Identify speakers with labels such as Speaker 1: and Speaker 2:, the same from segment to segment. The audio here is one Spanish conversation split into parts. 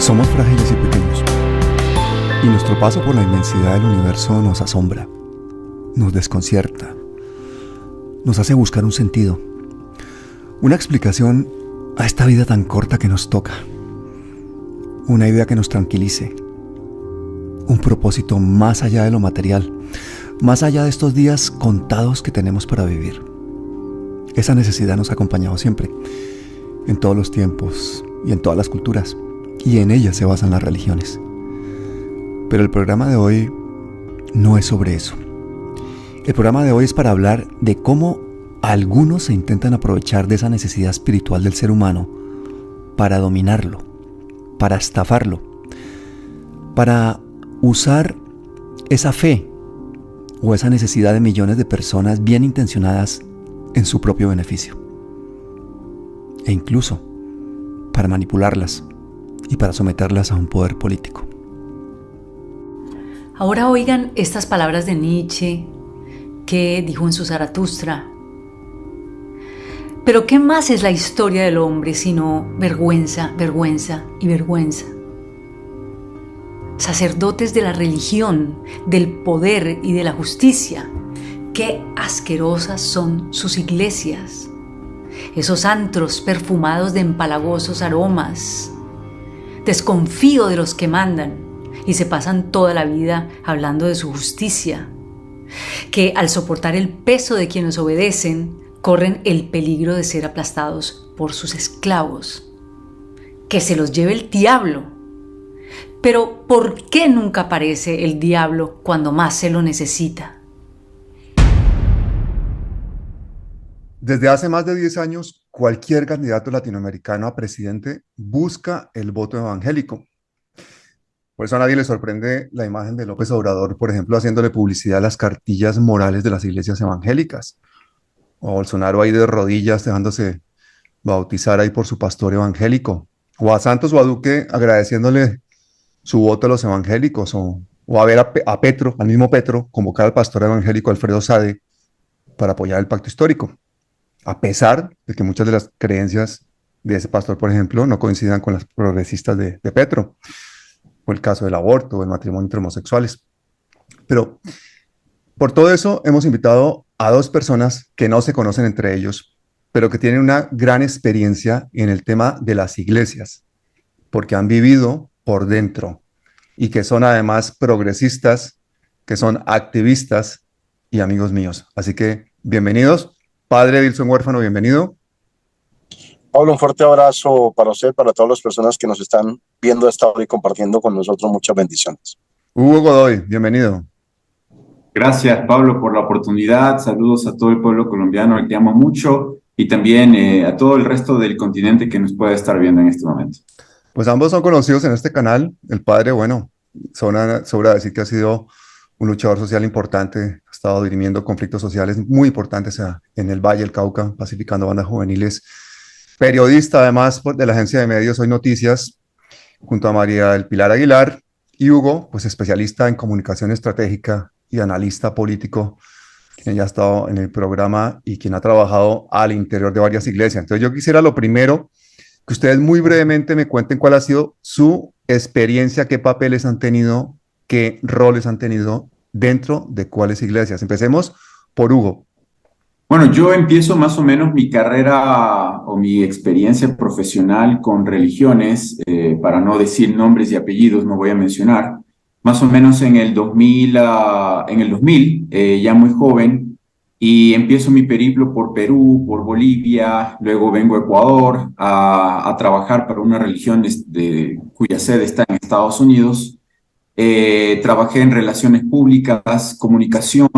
Speaker 1: Somos frágiles y pequeños, y nuestro paso por la inmensidad del universo nos asombra, nos desconcierta, nos hace buscar un sentido, una explicación a esta vida tan corta que nos toca, una idea que nos tranquilice, un propósito más allá de lo material, más allá de estos días contados que tenemos para vivir. Esa necesidad nos ha acompañado siempre, en todos los tiempos y en todas las culturas, y en ella se basan las religiones. Pero el programa de hoy no es sobre eso. El programa de hoy es para hablar de cómo algunos se intentan aprovechar de esa necesidad espiritual del ser humano para dominarlo, para estafarlo, para usar esa fe o esa necesidad de millones de personas bien intencionadas en su propio beneficio. E incluso para manipularlas y para someterlas a un poder político.
Speaker 2: Ahora oigan estas palabras de Nietzsche que dijo en su Zaratustra. Pero ¿qué más es la historia del hombre sino vergüenza, vergüenza y vergüenza? Sacerdotes de la religión, del poder y de la justicia, qué asquerosas son sus iglesias, esos antros perfumados de empalagosos aromas. Desconfío de los que mandan y se pasan toda la vida hablando de su justicia, que al soportar el peso de quienes obedecen, corren el peligro de ser aplastados por sus esclavos. Que se los lleve el diablo. Pero ¿por qué nunca aparece el diablo cuando más se lo necesita?
Speaker 1: Desde hace más de 10 años, cualquier candidato latinoamericano a presidente busca el voto evangélico. Por eso a nadie le sorprende la imagen de López Obrador, por ejemplo, haciéndole publicidad a las cartillas morales de las iglesias evangélicas. O a Bolsonaro ahí de rodillas, dejándose bautizar ahí por su pastor evangélico. O a Santos o a Duque agradeciéndole su voto a los evangélicos. O a ver a Petro, al mismo Petro, convocar al pastor evangélico Alfredo Sade para apoyar el pacto histórico. A pesar de que muchas de las creencias de ese pastor, por ejemplo, no coincidan con las progresistas de Petro, o el caso del aborto o el matrimonio entre homosexuales. Pero por todo eso hemos invitado a dos personas que no se conocen entre ellos, pero que tienen una gran experiencia en el tema de las iglesias, porque han vivido por dentro y que son además progresistas, que son activistas y amigos míos. Así que bienvenidos. Padre Dilson Huérfano, bienvenido.
Speaker 3: Pablo, un fuerte abrazo para usted, para todas las personas que nos están viendo a esta hora y compartiendo con nosotros. Muchas bendiciones.
Speaker 1: Hugo Godoy, bienvenido.
Speaker 4: Gracias, Pablo, por la oportunidad. Saludos a todo el pueblo colombiano, al que amo mucho, y también a todo el resto del continente que nos puede estar viendo en este momento.
Speaker 1: Pues ambos son conocidos en este canal. El padre, bueno, sobra decir que ha sido un luchador social importante, ha estado dirimiendo conflictos sociales muy importantes en el Valle del Cauca, pacificando bandas juveniles, periodista además de la agencia de medios Hoy Noticias, junto a María del Pilar Aguilar, y Hugo, pues especialista en comunicación estratégica y analista político, quien ya ha estado en el programa y quien ha trabajado al interior de varias iglesias. Entonces yo quisiera lo primero que ustedes muy brevemente me cuenten cuál ha sido su experiencia, qué papeles han tenido, qué roles han tenido dentro de cuáles iglesias. Empecemos por Hugo.
Speaker 4: Bueno, yo empiezo más o menos mi carrera o mi experiencia profesional con religiones, para no decir nombres y apellidos, no voy a mencionar, más o menos en el 2000, ya muy joven, y empiezo mi periplo por Perú, por Bolivia, luego vengo a Ecuador a trabajar para una religión cuya sede está en Estados Unidos. Trabajé en relaciones públicas, comunicación,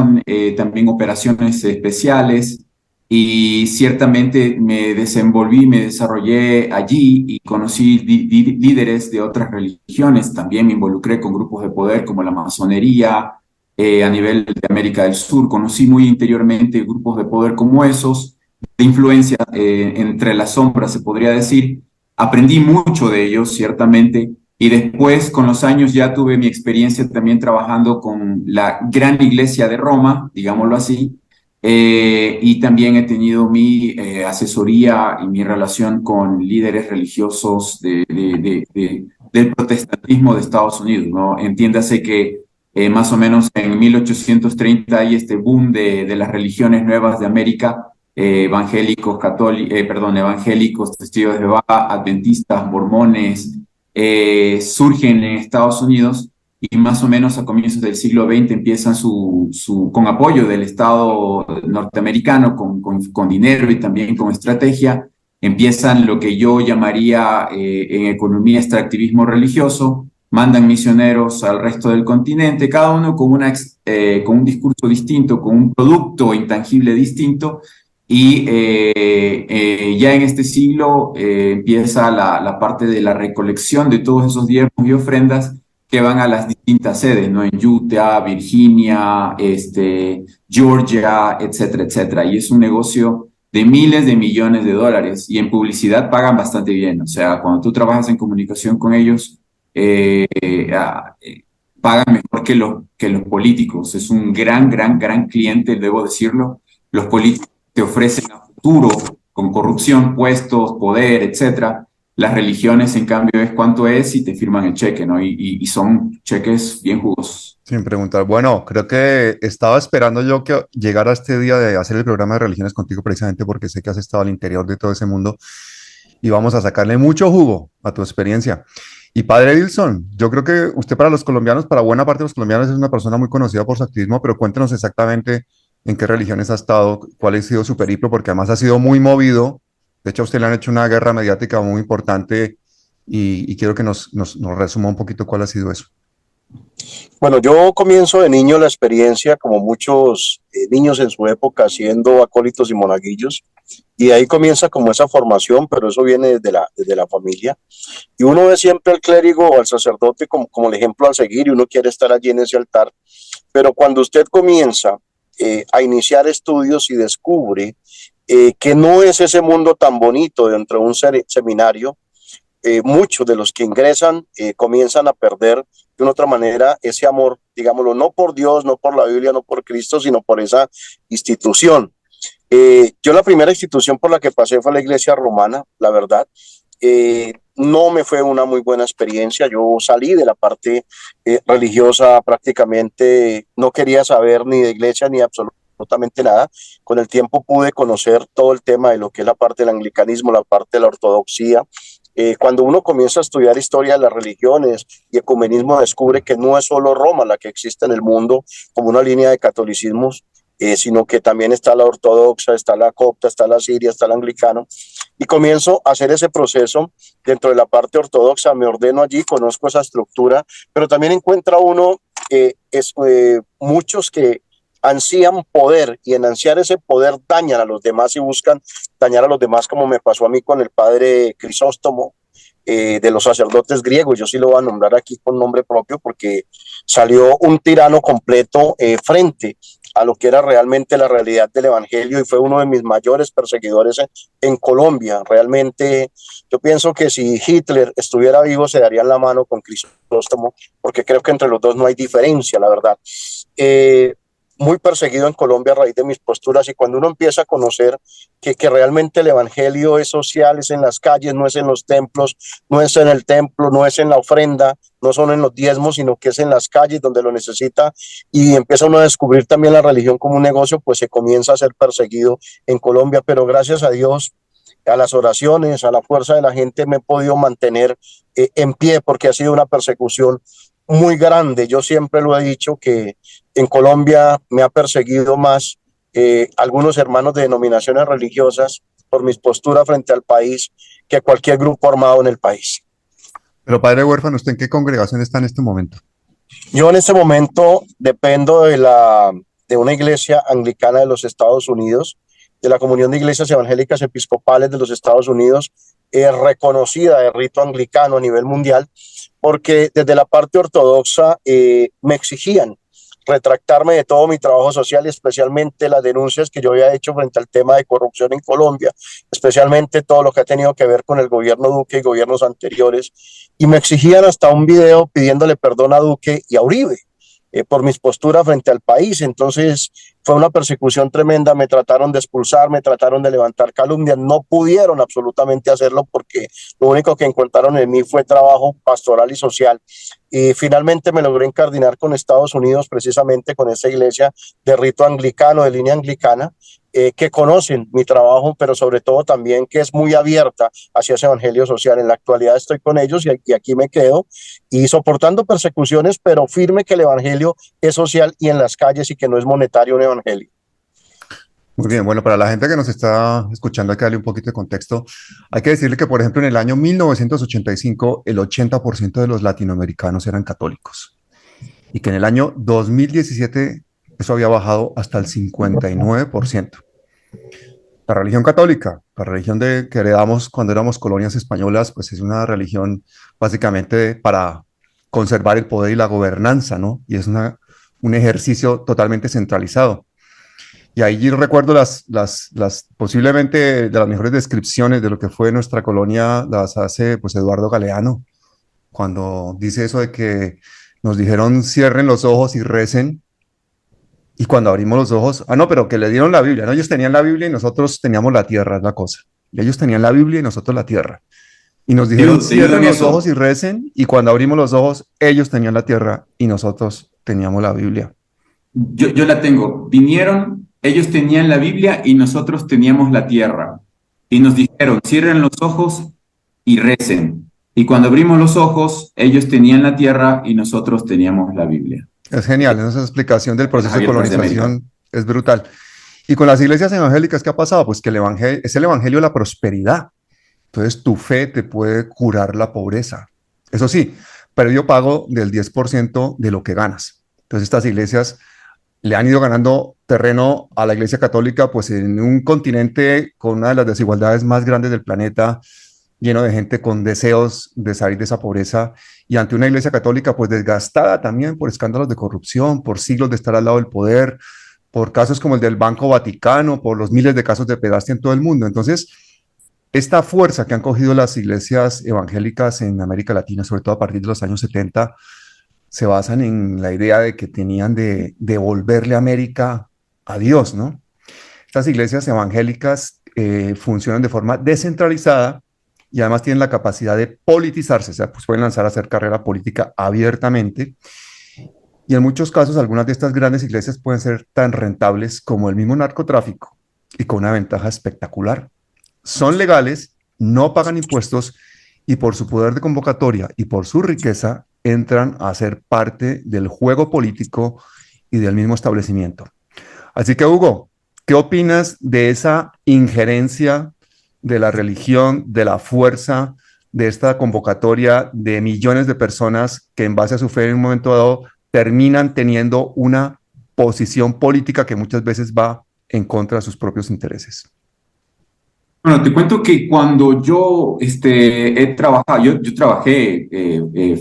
Speaker 4: también operaciones especiales, y ciertamente me desenvolví, me desarrollé allí y conocí líderes de otras religiones. También me involucré con grupos de poder como la masonería a nivel de América del Sur. Conocí muy interiormente grupos de poder como esos, de influencia entre las sombras, se podría decir. Aprendí mucho de ellos, ciertamente. Y después, con los años, ya tuve mi experiencia también trabajando con la Gran Iglesia de Roma, digámoslo así, y también he tenido mi asesoría y mi relación con líderes religiosos de del protestantismo de Estados Unidos, ¿no? Entiéndase que más o menos en 1830 hay este boom de las religiones nuevas de América, evangélicos, evangélicos, testigos de Jehová, adventistas, mormones, surgen en Estados Unidos y más o menos a comienzos del siglo XX empiezan con apoyo del Estado norteamericano, con dinero y también con estrategia, empiezan lo que yo llamaría en economía extractivismo religioso, mandan misioneros al resto del continente, cada uno con un discurso distinto, con un producto intangible distinto, y ya en este siglo empieza la parte de la recolección de todos esos diezmos y ofrendas que van a las distintas sedes, ¿no? En Utah, Virginia, Georgia, etcétera, etcétera. Y es un negocio de miles de millones de dólares y en publicidad pagan bastante bien. O sea, cuando tú trabajas en comunicación con ellos, pagan mejor que los políticos. Es un gran cliente, debo decirlo. Los políticos te ofrecen a futuro con corrupción, puestos, poder, etcétera. Las religiones, en cambio, es cuánto es y te firman el cheque, ¿no? Y son cheques bien jugosos.
Speaker 1: Sin preguntar. Bueno, creo que estaba esperando yo que llegara este día de hacer el programa de religiones contigo precisamente porque sé que has estado al interior de todo ese mundo y vamos a sacarle mucho jugo a tu experiencia. Y padre Edilson, yo creo que usted para los colombianos, para buena parte de los colombianos, es una persona muy conocida por su activismo, pero cuéntenos exactamente en qué religiones ha estado, cuál ha sido su periplo, porque además ha sido muy movido. De hecho, a usted le han hecho una guerra mediática muy importante y quiero que nos resuma un poquito cuál ha sido eso.
Speaker 3: Bueno, yo comienzo de niño la experiencia, como muchos niños en su época, siendo acólitos y monaguillos, y ahí comienza como esa formación, pero eso viene desde la familia. Y uno ve siempre al clérigo o al sacerdote como el ejemplo a seguir, y uno quiere estar allí en ese altar. Pero cuando usted comienza a iniciar estudios y descubre que no es ese mundo tan bonito dentro de un seminario, muchos de los que ingresan comienzan a perder de una otra manera ese amor, digámoslo, no por Dios, no por la Biblia, no por Cristo, sino por esa institución. Yo la primera institución por la que pasé fue la Iglesia Romana, la verdad. No me fue una muy buena experiencia. Yo salí de la parte religiosa prácticamente, no quería saber ni de iglesia ni absolutamente nada. Con el tiempo pude conocer todo el tema de lo que es la parte del anglicanismo, la parte de la ortodoxia. Cuando uno comienza a estudiar historia de las religiones y ecumenismo, descubre que no es solo Roma la que existe en el mundo como una línea de catolicismos, sino que también está la ortodoxa, está la copta, está la siria, está el anglicano, y comienzo a hacer ese proceso dentro de la parte ortodoxa, me ordeno allí, conozco esa estructura, pero también encuentra uno muchos que ansían poder, y en ansiar ese poder dañan a los demás y buscan dañar a los demás, como me pasó a mí con el padre Crisóstomo, de los sacerdotes griegos. Yo sí lo voy a nombrar aquí con nombre propio porque salió un tirano completo frente a lo que era realmente la realidad del evangelio, y fue uno de mis mayores perseguidores en Colombia. Realmente yo pienso que si Hitler estuviera vivo se darían la mano con Crisóstomo, porque creo que entre los dos no hay diferencia, la verdad. Muy perseguido en Colombia a raíz de mis posturas, y cuando uno empieza a conocer que realmente el evangelio es social, es en las calles, no es en los templos, no es en el templo, no es en la ofrenda, no son en los diezmos, sino que es en las calles donde lo necesita, y empieza uno a descubrir también la religión como un negocio, pues se comienza a ser perseguido en Colombia. Pero gracias a Dios, a las oraciones, a la fuerza de la gente, me he podido mantener en pie, porque ha sido una persecución muy grande. Yo siempre lo he dicho que en Colombia me ha perseguido más algunos hermanos de denominaciones religiosas por mis posturas frente al país que cualquier grupo armado en el país.
Speaker 1: Pero padre huérfano, ¿usted en qué congregación está en este momento?
Speaker 3: Yo en este momento dependo de una iglesia anglicana de los Estados Unidos, de la Comunión de Iglesias Evangélicas Episcopales de los Estados Unidos, reconocida de rito anglicano a nivel mundial, porque desde la parte ortodoxa me exigían retractarme de todo mi trabajo social, y especialmente las denuncias que yo había hecho frente al tema de corrupción en Colombia, especialmente todo lo que ha tenido que ver con el gobierno Duque y gobiernos anteriores, y me exigían hasta un video pidiéndole perdón a Duque y a Uribe. por mis posturas frente al país. Entonces fue una persecución tremenda, me trataron de expulsar, me trataron de levantar calumnias, no pudieron absolutamente hacerlo porque lo único que encontraron en mí fue trabajo pastoral y social. Y finalmente me logré encardinar con Estados Unidos, precisamente con esa iglesia de rito anglicano, de línea anglicana, que conocen mi trabajo, pero sobre todo también que es muy abierta hacia ese evangelio social. En la actualidad estoy con ellos y aquí me quedo y soportando persecuciones, pero firme que el evangelio es social y en las calles y que no es monetario un evangelio.
Speaker 1: Muy bien, bueno, para la gente que nos está escuchando, hay que darle un poquito de contexto. Hay que decirle que, por ejemplo, en el año 1985, el 80% de los latinoamericanos eran católicos y que en el año 2017 eso había bajado hasta el 59%. La religión católica, la religión que heredamos cuando éramos colonias españolas, pues es una religión básicamente para conservar el poder y la gobernanza, ¿no? Y es un ejercicio totalmente centralizado. Y ahí yo recuerdo posiblemente de las mejores descripciones de lo que fue nuestra colonia, las hace pues Eduardo Galeano, cuando dice eso de que nos dijeron cierren los ojos y recen, y cuando abrimos los ojos, no, pero que le dieron la Biblia, ¿no? Ellos tenían la Biblia y nosotros teníamos la tierra, es la cosa. Y ellos tenían la Biblia y nosotros la tierra. Y nos dijeron cierren los ojos y recen, y cuando abrimos los ojos, ellos tenían la tierra y nosotros teníamos la Biblia.
Speaker 4: Yo la tengo. Vinieron, ellos tenían la Biblia y nosotros teníamos la tierra. Y nos dijeron, cierren los ojos y recen. Y cuando abrimos los ojos, ellos tenían la tierra y nosotros teníamos la Biblia.
Speaker 1: Es genial, esa explicación del proceso de colonización es brutal. Y con las iglesias evangélicas, ¿qué ha pasado? Pues que el evangelio es el evangelio de la prosperidad. Entonces tu fe te puede curar la pobreza. Eso sí, previo pago del 10% de lo que ganas. Entonces estas iglesias le han ido ganando terreno a la Iglesia Católica, pues en un continente con una de las desigualdades más grandes del planeta, lleno de gente con deseos de salir de esa pobreza, y ante una Iglesia Católica pues desgastada también por escándalos de corrupción, por siglos de estar al lado del poder, por casos como el del Banco Vaticano, por los miles de casos de pedastia en todo el mundo. Entonces, esta fuerza que han cogido las iglesias evangélicas en América Latina, sobre todo a partir de los años 70, se basan en la idea de que tenían de devolverle a América a Dios, ¿no? Estas iglesias evangélicas funcionan de forma descentralizada y además tienen la capacidad de politizarse, o sea, pues pueden lanzar a hacer carrera política abiertamente. Y en muchos casos, algunas de estas grandes iglesias pueden ser tan rentables como el mismo narcotráfico y con una ventaja espectacular. Son legales, no pagan impuestos y por su poder de convocatoria y por su riqueza entran a ser parte del juego político y del mismo establecimiento. Así que, Hugo, ¿qué opinas de esa injerencia de la religión, de la fuerza, de esta convocatoria de millones de personas que en base a su fe en un momento dado terminan teniendo una posición política que muchas veces va en contra de sus propios intereses?
Speaker 4: Bueno, te cuento que cuando yo he trabajado, yo trabajé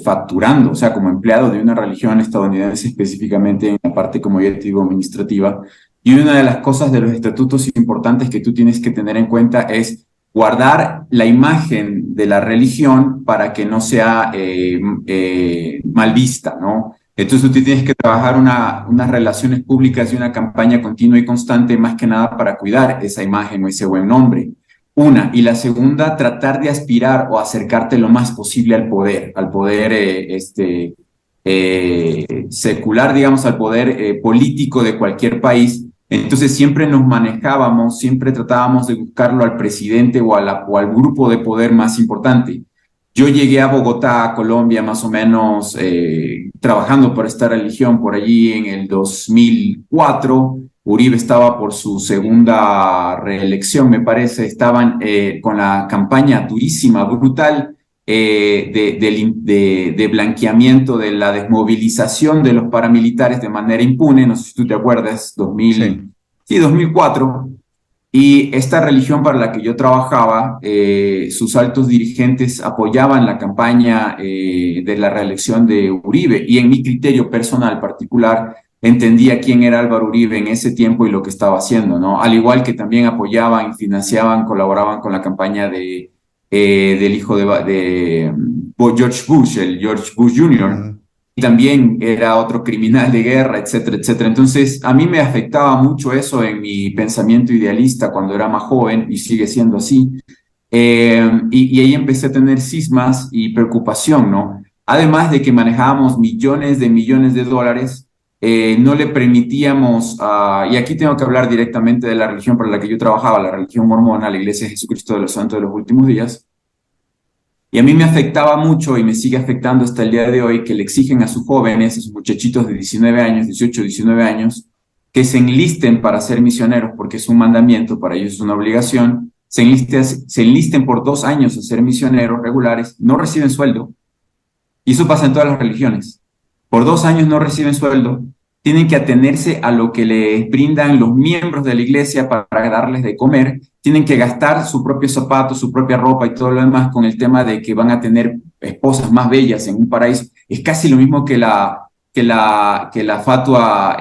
Speaker 4: facturando, o sea, como empleado de una religión estadounidense, específicamente en la parte, como ya te digo, administrativa. Y una de las cosas de los estatutos importantes que tú tienes que tener en cuenta es guardar la imagen de la religión para que no sea mal vista, ¿no? Entonces tú tienes que trabajar unas relaciones públicas y una campaña continua y constante, más que nada para cuidar esa imagen o ese buen nombre. Una. Y la segunda, tratar de aspirar o acercarte lo más posible al poder secular, digamos, al poder político de cualquier país. Entonces siempre nos manejábamos, siempre tratábamos de buscarlo al presidente o al grupo de poder más importante. Yo llegué a Bogotá, a Colombia, más o menos trabajando por esta religión por allí en el 2004. Uribe estaba por su segunda reelección, me parece. Estaban con la campaña durísima, brutal, de blanqueamiento, de la desmovilización de los paramilitares de manera impune. No sé si tú te acuerdas, 2004. Y esta religión para la que yo trabajaba, sus altos dirigentes apoyaban la campaña de la reelección de Uribe, y en mi criterio personal particular entendía quién era Álvaro Uribe en ese tiempo y lo que estaba haciendo, ¿no? Al igual que también apoyaban, financiaban, colaboraban con la campaña del hijo de George Bush, el George Bush Jr. y también era otro criminal de guerra, etcétera, etcétera. Entonces, a mí me afectaba mucho eso en mi pensamiento idealista cuando era más joven, y sigue siendo así. Y ahí empecé a tener cismas y preocupación, ¿no? Además de que manejábamos millones de dólares, no le permitíamos, y aquí tengo que hablar directamente de la religión para la que yo trabajaba, la religión mormona, la Iglesia de Jesucristo de los Santos de los Últimos Días. Y a mí me afectaba mucho y me sigue afectando hasta el día de hoy que le exigen a sus jóvenes, a sus muchachitos de 19 años, 18, 19 años, que se enlisten para ser misioneros, porque es un mandamiento, para ellos es una obligación. Se enlisten por 2 años a ser misioneros regulares, no reciben sueldo. Y eso pasa en todas las religiones. Por 2 años no reciben sueldo, tienen que atenerse a lo que les brindan los miembros de la iglesia para darles de comer, tienen que gastar su propio zapato, su propia ropa y todo lo demás con el tema de que van a tener esposas más bellas en un paraíso. Es casi lo mismo que la fatua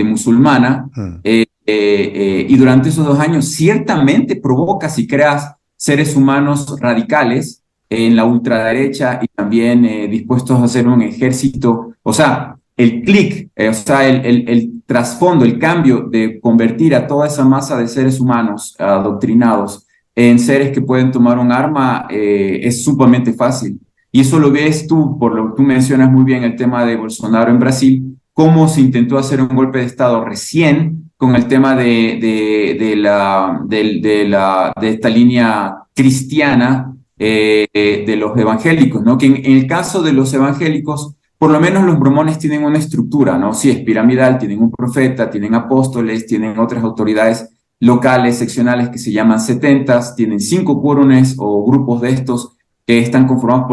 Speaker 4: musulmana. Y durante esos 2 años ciertamente provocas y creas seres humanos radicales en la ultraderecha y también dispuestos a hacer un ejército. O sea, el clic, el trasfondo, el cambio de convertir a toda esa masa de seres humanos adoctrinados en seres que pueden tomar un arma es sumamente fácil. Y eso lo ves tú, por lo que tú mencionas muy bien el tema de Bolsonaro en Brasil, cómo se intentó hacer un golpe de Estado recién con el tema de esta línea cristiana de los evangélicos, ¿no? Que en el caso de los evangélicos, por lo menos los mormones tienen una estructura, ¿no? Sí, es piramidal, tienen un profeta, tienen apóstoles, tienen otras autoridades locales, seccionales que se llaman setentas, tienen 5 quórumes o grupos de estos que están conformados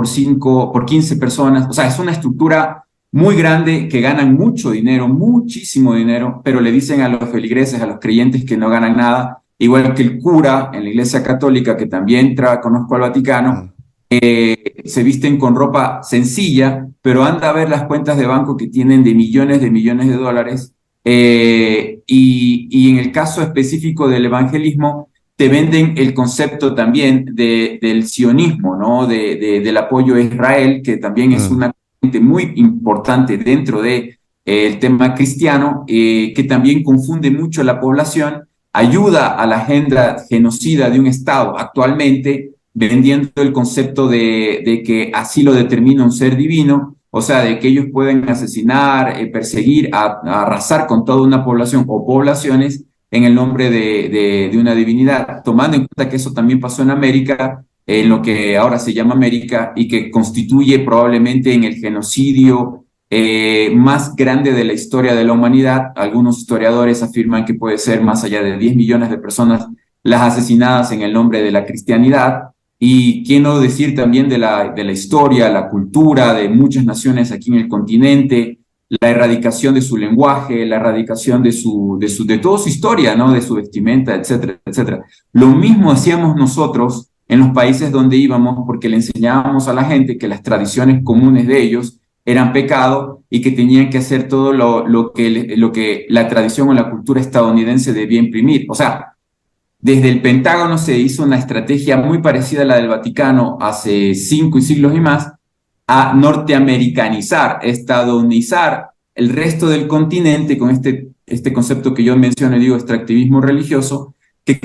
Speaker 4: por 15 personas. O sea, es una estructura muy grande que ganan mucho dinero, muchísimo dinero, pero le dicen a los feligreses, a los creyentes que no ganan nada, igual que el cura en la Iglesia Católica, que también conozco al Vaticano, se visten con ropa sencilla, pero anda a ver las cuentas de banco que tienen de millones de dólares. Y en el caso específico del evangelismo, te venden el concepto también del sionismo, ¿no? Del apoyo a Israel, que también es una corriente muy importante dentro del tema cristiano, que también confunde mucho a la población, ayuda a la agenda genocida de un Estado actualmente, vendiendo el concepto de que así lo determina un ser divino, o sea, de que ellos pueden asesinar, perseguir, arrasar con toda una población o poblaciones en el nombre de una divinidad, tomando en cuenta que eso también pasó en América, en lo que ahora se llama América, y que constituye probablemente en el genocidio más grande de la historia de la humanidad. Algunos historiadores afirman que puede ser más allá de 10 millones de personas las asesinadas en el nombre de la cristianidad. Y quién no decir también de la historia, la cultura de muchas naciones aquí en el continente, la erradicación de su lenguaje, la erradicación de toda su historia, ¿no? De su vestimenta, etcétera, etcétera. Lo mismo hacíamos nosotros en los países donde íbamos, porque le enseñábamos a la gente que las tradiciones comunes de ellos eran pecado y que tenían que hacer todo lo que la tradición o la cultura estadounidense debía imprimir. O sea, desde el Pentágono se hizo una estrategia muy parecida a la del Vaticano hace 5 siglos y más, a norteamericanizar, estadounizar el resto del continente con este concepto que yo menciono y digo extractivismo religioso, que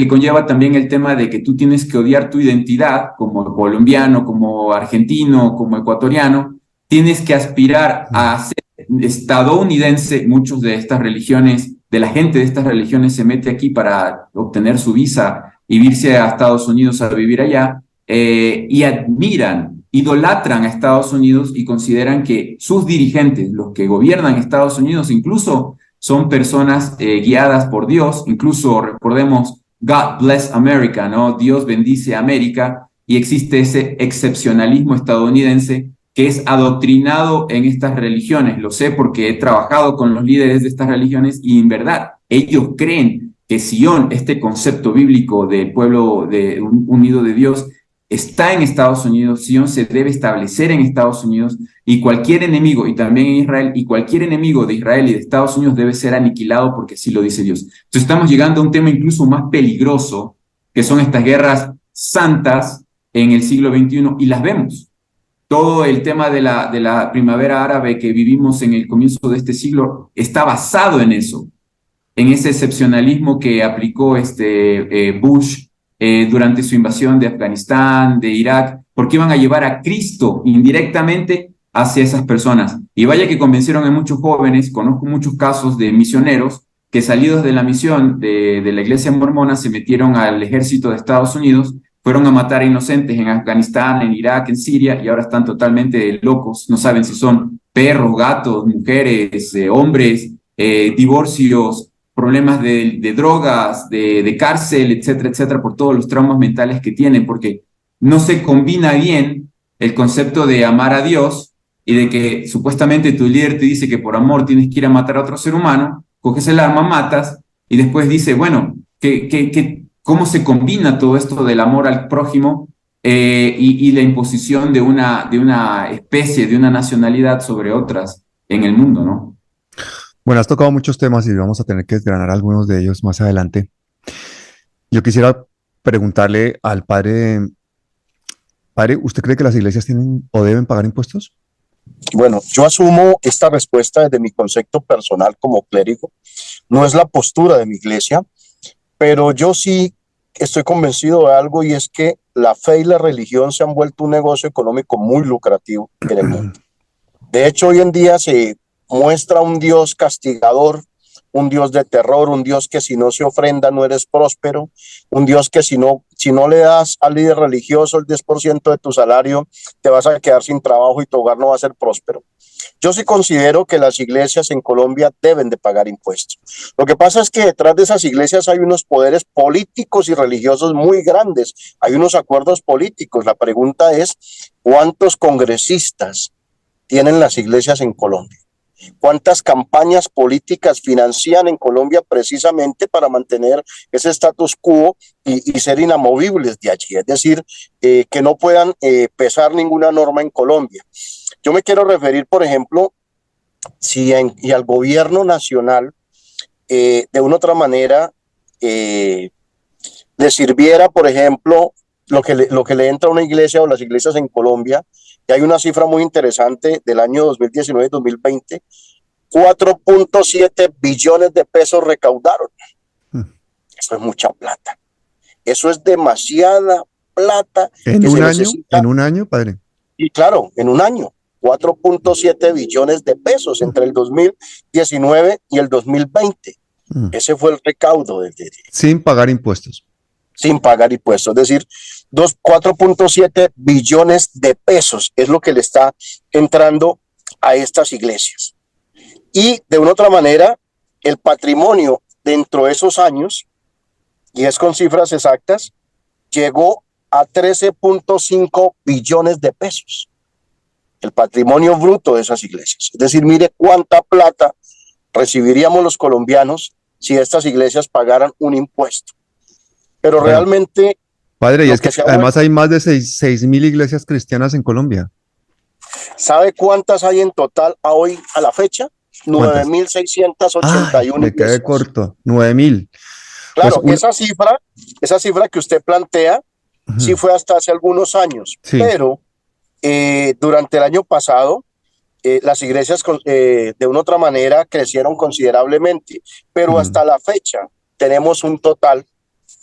Speaker 4: conlleva también el tema de que tú tienes que odiar tu identidad como colombiano, como argentino, como ecuatoriano, tienes que aspirar a ser estadounidense. Muchos de estas religiones, de la gente de estas religiones se mete aquí para obtener su visa y irse a Estados Unidos a vivir allá, y admiran, idolatran a Estados Unidos y consideran que sus dirigentes, los que gobiernan Estados Unidos, incluso son personas guiadas por Dios. Incluso recordemos God bless America, ¿no? Dios bendice a América, y existe ese excepcionalismo estadounidense que es adoctrinado en estas religiones. Lo sé porque he trabajado con los líderes de estas religiones y en verdad ellos creen que Sion, este concepto bíblico del pueblo unido de Dios, está en Estados Unidos. Sion se debe establecer en Estados Unidos, y cualquier enemigo, y también en Israel, y cualquier enemigo de Israel y de Estados Unidos debe ser aniquilado, porque así lo dice Dios. Entonces estamos llegando a un tema incluso más peligroso, que son estas guerras santas en el siglo XXI, y las vemos. todo el tema de la primavera árabe que vivimos en el comienzo de este siglo está basado en eso, en ese excepcionalismo que aplicó Bush durante su invasión de Afganistán, de Irak, porque iban a llevar a Cristo indirectamente hacia esas personas. Y vaya que convencieron a muchos jóvenes, conozco muchos casos de misioneros que salidos de la misión de la iglesia mormona se metieron al ejército de Estados Unidos, fueron a matar a inocentes en Afganistán, en Irak, en Siria, y ahora están totalmente locos, no saben si son perros, gatos, mujeres, hombres, divorcios, problemas de drogas, de cárcel, etcétera, etcétera, por todos los traumas mentales que tienen, porque no se combina bien el concepto de amar a Dios y de que supuestamente tu líder te dice que por amor tienes que ir a matar a otro ser humano, coges el arma, matas, y después dice, bueno, ¿cómo se combina todo esto del amor al prójimo y la imposición de una especie, de una nacionalidad sobre otras en el mundo, ¿no?
Speaker 1: Bueno, has tocado muchos temas y vamos a tener que desgranar algunos de ellos más adelante. Yo quisiera preguntarle al padre, ¿usted cree que las iglesias tienen o deben pagar impuestos?
Speaker 3: Bueno, yo asumo esta respuesta desde mi concepto personal como clérigo. No es la postura de mi iglesia, pero yo sí estoy convencido de algo, y es que la fe y la religión se han vuelto un negocio económico muy lucrativo en el mundo. De hecho, hoy en día se muestra un Dios castigador, un Dios de terror, un Dios que si no se ofrenda no eres próspero, un Dios que si no le das al líder religioso el 10% de tu salario, te vas a quedar sin trabajo y tu hogar no va a ser próspero. Yo sí considero que las iglesias en Colombia deben de pagar impuestos. Lo que pasa es que detrás de esas iglesias hay unos poderes políticos y religiosos muy grandes, hay unos acuerdos políticos. La pregunta es, ¿cuántos congresistas tienen las iglesias en Colombia? ¿Cuántas campañas políticas financian en Colombia precisamente para mantener ese status quo y ser inamovibles de allí? Es decir, que no puedan pesar ninguna norma en Colombia. Yo me quiero referir, por ejemplo, y al gobierno nacional, de una u otra manera, le sirviera, por ejemplo, lo que le entra a una iglesia o las iglesias en Colombia. Y hay una cifra muy interesante del año 2019-2020, 4.7 billones de pesos recaudaron. Eso es mucha plata. Eso es demasiada plata.
Speaker 1: ¿En un año? ¿En un año, padre?
Speaker 3: Y claro, en un año, 4.7 billones de pesos entre el 2019 y el 2020. Ese fue el recaudo.
Speaker 1: Sin pagar impuestos.
Speaker 3: Sin pagar impuestos, es decir, 4.7 billones de pesos es lo que le está entrando a estas iglesias. Y de una otra manera, el patrimonio dentro de esos años, y es con cifras exactas, llegó a 13.5 billones de pesos. El patrimonio bruto de esas iglesias. Es decir, mire cuánta plata recibiríamos los colombianos si estas iglesias pagaran un impuesto. Pero bueno, realmente...
Speaker 1: Padre, y es que además hay más de 6.000 iglesias cristianas en Colombia.
Speaker 3: ¿Sabe cuántas hay en total hoy a la fecha? 9.681
Speaker 1: me quedé corto, 9.000.
Speaker 3: Claro, pues esa cifra que usted plantea, sí fue hasta hace algunos años, sí. Pero durante el año pasado, las iglesias de una u otra manera crecieron considerablemente, pero hasta la fecha tenemos un total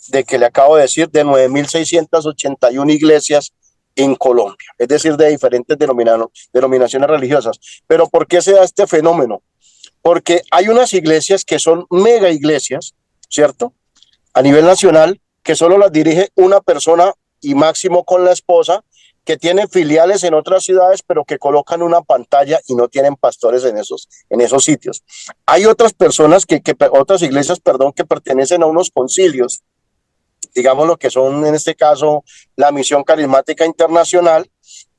Speaker 3: de que le acabo de decir, de 9.681 iglesias en Colombia, es decir, de diferentes denominaciones religiosas. Pero ¿por qué se da este fenómeno? Porque hay unas iglesias que son mega iglesias, ¿cierto? A nivel nacional, que solo las dirige una persona y máximo con la esposa, que tienen filiales en otras ciudades, pero que colocan una pantalla y no tienen pastores en esos sitios. Hay otras personas, otras iglesias, que pertenecen a unos concilios, digamos lo que son en este caso la Misión Carismática Internacional,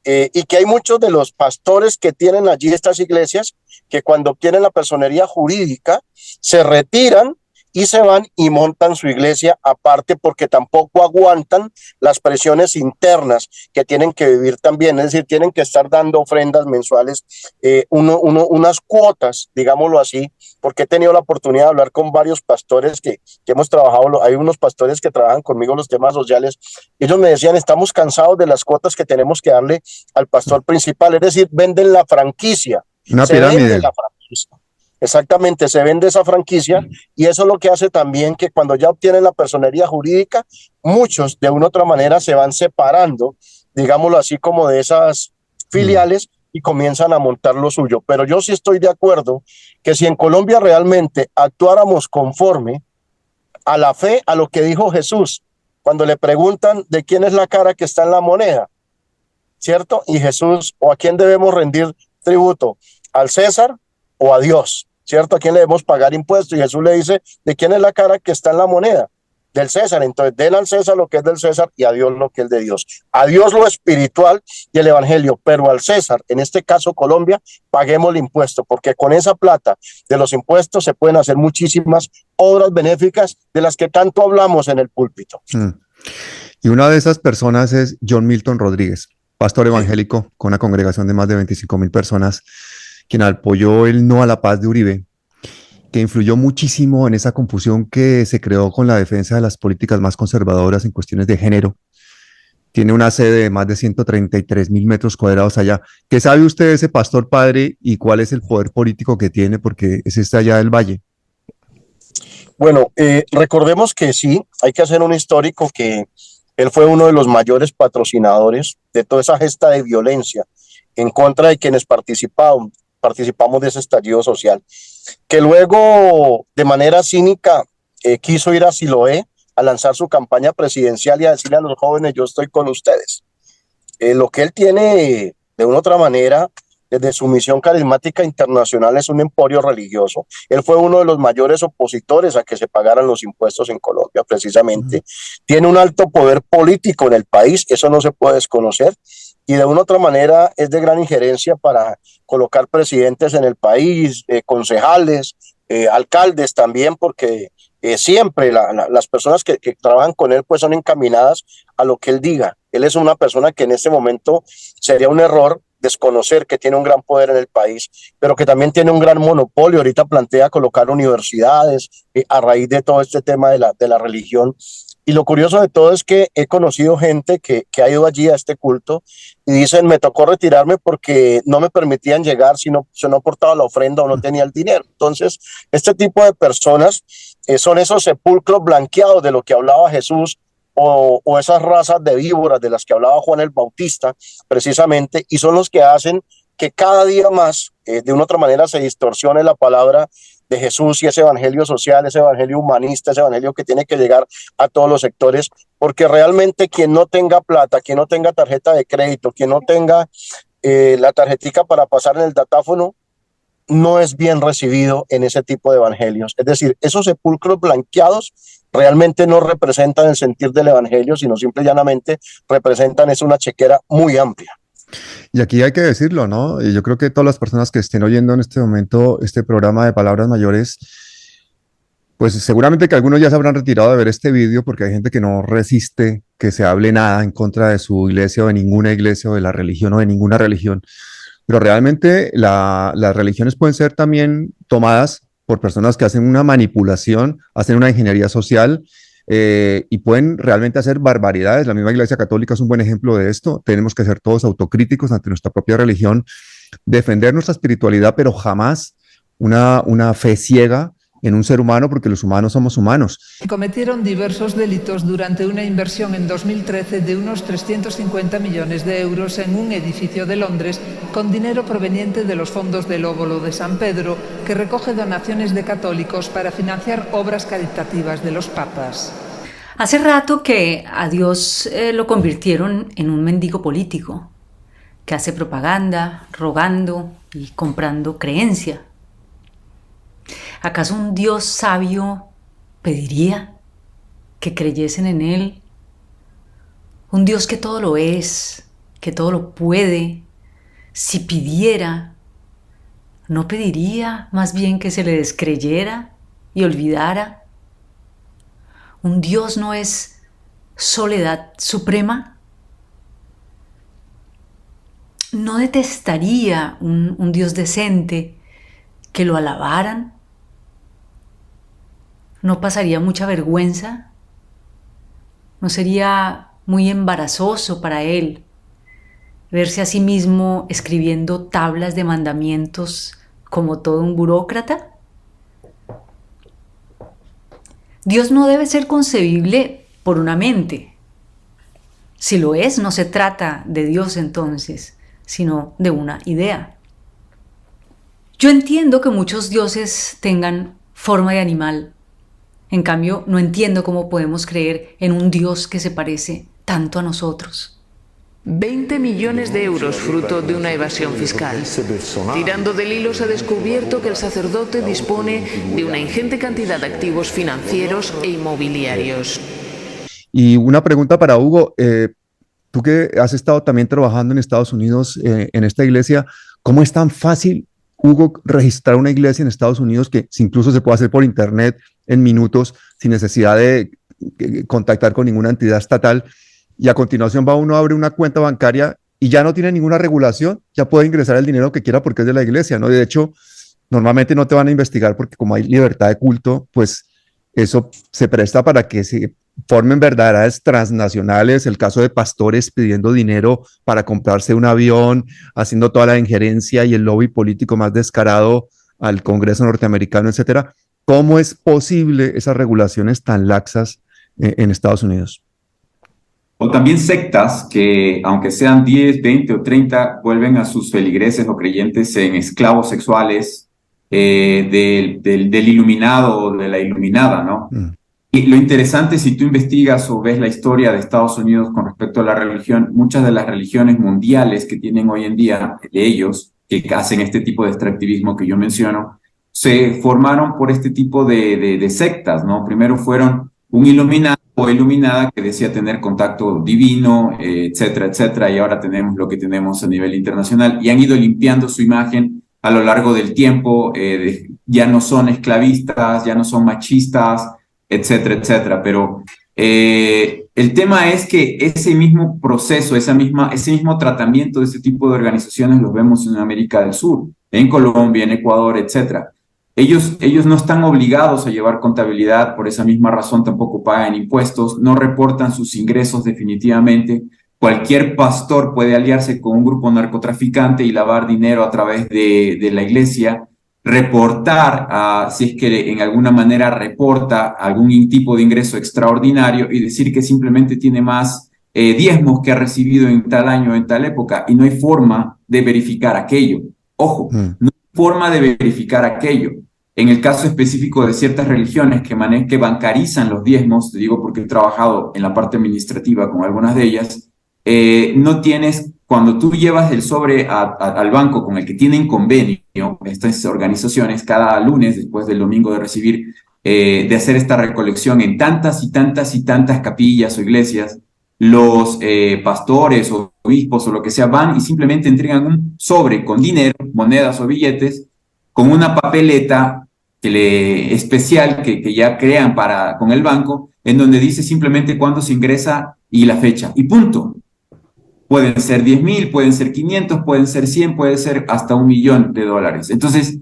Speaker 3: y que hay muchos de los pastores que tienen allí estas iglesias que cuando obtienen la personería jurídica se retiran y se van y montan su iglesia aparte porque tampoco aguantan las presiones internas que tienen que vivir también, es decir, tienen que estar dando ofrendas mensuales, unas cuotas, digámoslo así, porque he tenido la oportunidad de hablar con varios pastores que hemos trabajado, hay unos pastores que trabajan conmigo los temas sociales, ellos me decían, estamos cansados de las cuotas que tenemos que darle al pastor principal, es decir, venden la franquicia,
Speaker 1: Una
Speaker 3: se vende
Speaker 1: pirámide.
Speaker 3: la franquicia. Exactamente, se vende esa franquicia y eso es lo que hace también que cuando ya obtienen la personería jurídica, muchos de una u otra manera se van separando, digámoslo así, como de esas
Speaker 1: Mm.
Speaker 3: filiales y comienzan a montar lo suyo. Pero yo sí estoy de acuerdo que si en Colombia realmente actuáramos conforme a la fe, a lo que dijo Jesús, cuando le preguntan de quién es la cara que está en la moneda, ¿cierto? Y Jesús, ¿o a quién debemos rendir tributo? ¿Al César o a Dios? ¿Cierto? ¿A quién le debemos pagar impuestos? Y Jesús le dice, ¿de quién es la cara que está en la moneda? Del César. Entonces, den al César lo que es del César y a Dios lo que es de Dios. A Dios lo espiritual y el evangelio, pero al César, en este caso Colombia, paguemos el impuesto, porque con esa plata de los impuestos se pueden hacer muchísimas obras benéficas de las que tanto hablamos en el púlpito.
Speaker 1: Mm. Y una de esas personas es John Milton Rodríguez, pastor evangélico con una congregación de más de 25.000 personas, quien apoyó el no a la paz de Uribe, que influyó muchísimo en esa confusión que se creó con la defensa de las políticas más conservadoras en cuestiones de género. Tiene una sede de más de 133.000 metros cuadrados allá. ¿Qué sabe usted de ese pastor padre y cuál es el poder político que tiene? Porque es este allá del Valle.
Speaker 3: Bueno, recordemos que sí, hay que hacer un histórico que él fue uno de los mayores patrocinadores de toda esa gesta de violencia en contra de quienes participamos de ese estallido social, que luego de manera cínica quiso ir a Siloé a lanzar su campaña presidencial y a decirle a los jóvenes, yo estoy con ustedes. Lo que él tiene de una u otra manera desde su misión carismática internacional es un emporio religioso. Él fue uno de los mayores opositores a que se pagaran los impuestos en Colombia, precisamente. Tiene un alto poder político en el país, eso no se puede desconocer, y de una u otra manera es de gran injerencia para colocar presidentes en el país, concejales, alcaldes también, porque siempre las personas que trabajan con él pues son encaminadas a lo que él diga. Él es una persona que en este momento sería un error desconocer que tiene un gran poder en el país, pero que también tiene un gran monopolio. Ahorita plantea colocar universidades a raíz de todo este tema de la religión. Y lo curioso de todo es que he conocido gente que ha ido allí a este culto y dicen, me tocó retirarme porque no me permitían llegar si no aportaba la ofrenda o no tenía el dinero. Entonces, este tipo de personas son esos sepulcros blanqueados de lo que hablaba Jesús, o esas razas de víboras de las que hablaba Juan el Bautista, precisamente, y son los que hacen que cada día más, de una otra manera, se distorsione la palabra de Jesús y ese evangelio social, ese evangelio humanista, ese evangelio que tiene que llegar a todos los sectores, porque realmente quien no tenga plata, quien no tenga tarjeta de crédito, quien no tenga la tarjetica para pasar en el datáfono, no es bien recibido en ese tipo de evangelios. Es decir, esos sepulcros blanqueados realmente no representan el sentir del evangelio, sino simple y llanamente representan es una chequera muy amplia.
Speaker 1: Y aquí hay que decirlo, ¿no? Y yo creo que todas las personas que estén oyendo en este momento este programa de Palabras Mayores, pues seguramente que algunos ya se habrán retirado de ver este vídeo porque hay gente que no resiste que se hable nada en contra de su iglesia o de ninguna iglesia o de la religión o de ninguna religión. Pero realmente las religiones pueden ser también tomadas por personas que hacen una manipulación, hacen una ingeniería social y pueden realmente hacer barbaridades. La misma Iglesia Católica es un buen ejemplo de esto. Tenemos que ser todos autocríticos ante nuestra propia religión, defender nuestra espiritualidad, pero jamás una fe ciega en un ser humano, porque los humanos somos humanos.
Speaker 5: Cometieron diversos delitos durante una inversión en 2013 de unos 350 millones de euros en un edificio de Londres con dinero proveniente de los fondos del óbolo de San Pedro, que recoge donaciones de católicos para financiar obras caritativas de los papas.
Speaker 2: Hace rato que a Dios lo convirtieron en un mendigo político que hace propaganda, rogando y comprando creencia. ¿Acaso un Dios sabio pediría que creyesen en Él? Un Dios que todo lo es, que todo lo puede, si pidiera, ¿no pediría más bien que se le descreyera y olvidara ¿Un Dios no es soledad suprema? ¿No detestaría un Dios decente que lo alabaran? ¿No pasaría mucha vergüenza? ¿No sería muy embarazoso para él verse a sí mismo escribiendo tablas de mandamientos como todo un burócrata? Dios no debe ser concebible por una mente. Si lo es, no se trata de Dios entonces, sino de una idea. Yo entiendo que muchos dioses tengan forma de animal. En cambio, no entiendo cómo podemos creer en un Dios que se parece tanto a nosotros.
Speaker 6: 20 millones de euros fruto de una evasión fiscal. Tirando del hilo se ha descubierto que el sacerdote dispone de una ingente cantidad de activos financieros e inmobiliarios.
Speaker 1: Y una pregunta para Hugo. Tú que has estado también trabajando en Estados Unidos en esta iglesia, ¿cómo es tan fácil, Hugo, registrar una iglesia en Estados Unidos que incluso se puede hacer por internet en minutos sin necesidad de contactar con ninguna entidad estatal? Y a continuación va uno, abre una cuenta bancaria y ya no tiene ninguna regulación, ya puede ingresar el dinero que quiera porque es de la iglesia, ¿no? Y de hecho, normalmente no te van a investigar porque como hay libertad de culto, pues eso se presta para que se formen verdades transnacionales, el caso de pastores pidiendo dinero para comprarse un avión, haciendo toda la injerencia y el lobby político más descarado al Congreso norteamericano, etcétera. ¿Cómo es posible esas regulaciones tan laxas en Estados Unidos?
Speaker 4: O también sectas que, aunque sean 10, 20 o 30, vuelven a sus feligreses o creyentes en esclavos sexuales del iluminado o de la iluminada, ¿no? Y lo interesante, si tú investigas o ves la historia de Estados Unidos con respecto a la religión, muchas de las religiones mundiales que tienen hoy en día, de ellos, que hacen este tipo de extractivismo que yo menciono, se formaron por este tipo de sectas, ¿no? Primero fueron un iluminado o iluminada que decía tener contacto divino, etcétera, etcétera, y ahora tenemos lo que tenemos a nivel internacional, y han ido limpiando su imagen a lo largo del tiempo, ya no son esclavistas, ya no son machistas, etcétera, etcétera, pero el tema es que ese mismo proceso, ese mismo tratamiento de este tipo de organizaciones los vemos en América del Sur, en Colombia, en Ecuador, etcétera. Ellos no están obligados a llevar contabilidad, por esa misma razón tampoco pagan impuestos, no reportan sus ingresos definitivamente. Cualquier pastor puede aliarse con un grupo narcotraficante y lavar dinero a través de la iglesia, reportar, si es que en alguna manera reporta algún tipo de ingreso extraordinario y decir que simplemente tiene más diezmos que ha recibido en tal año o en tal época, y no hay forma de verificar aquello. Ojo, no hay forma de verificar aquello. En el caso específico de ciertas religiones que bancarizan los diezmos, te digo porque he trabajado en la parte administrativa con algunas de ellas, no tienes, cuando tú llevas el sobre al banco con el que tienen convenio, estas organizaciones, cada lunes, después del domingo de recibir, de hacer esta recolección en tantas y tantas y tantas capillas o iglesias, los pastores o obispos o lo que sea van y simplemente entregan un sobre con dinero, monedas o billetes, con una papeleta especial que ya crean con el banco, en donde dice simplemente cuándo se ingresa y la fecha, y punto. Pueden ser 10,000, pueden ser 500, pueden ser 100, puede ser hasta $1,000,000. Entonces,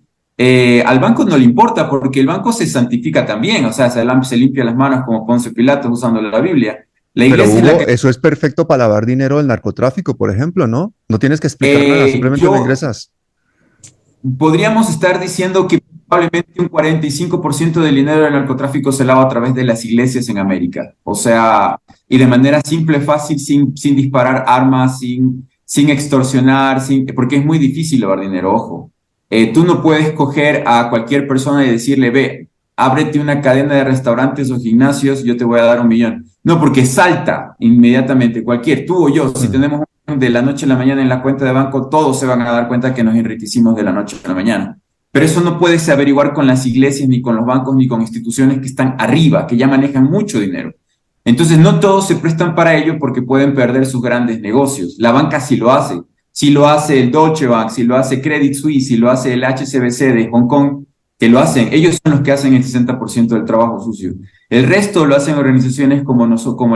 Speaker 4: al banco no le importa porque el banco se santifica también, o sea, se limpia las manos como Poncio Pilatos usando la Biblia. La iglesia.
Speaker 1: Pero Hugo, eso es perfecto para lavar dinero del narcotráfico, por ejemplo, ¿no? No tienes que explicar nada, simplemente lo ingresas.
Speaker 4: Podríamos estar diciendo que probablemente un 45% del dinero del narcotráfico se lava a través de las iglesias en América. O sea, y de manera simple, fácil, sin disparar armas, sin extorsionar, porque es muy difícil lavar dinero, ojo. Tú no puedes coger a cualquier persona y decirle, ve, ábrete una cadena de restaurantes o gimnasios, yo te voy a dar $1,000,000. No, porque salta inmediatamente tú o yo, si tenemos de la noche a la mañana en la cuenta de banco, todos se van a dar cuenta que nos enriquecimos de la noche a la mañana. Pero eso no puedes averiguar con las iglesias, ni con los bancos, ni con instituciones que están arriba, que ya manejan mucho dinero. Entonces no todos se prestan para ello porque pueden perder sus grandes negocios. La banca sí lo hace el Deutsche Bank, si lo hace Credit Suisse, si lo hace el HSBC de Hong Kong, que lo hacen, ellos son los que hacen el 60% del trabajo sucio. El resto lo hacen organizaciones como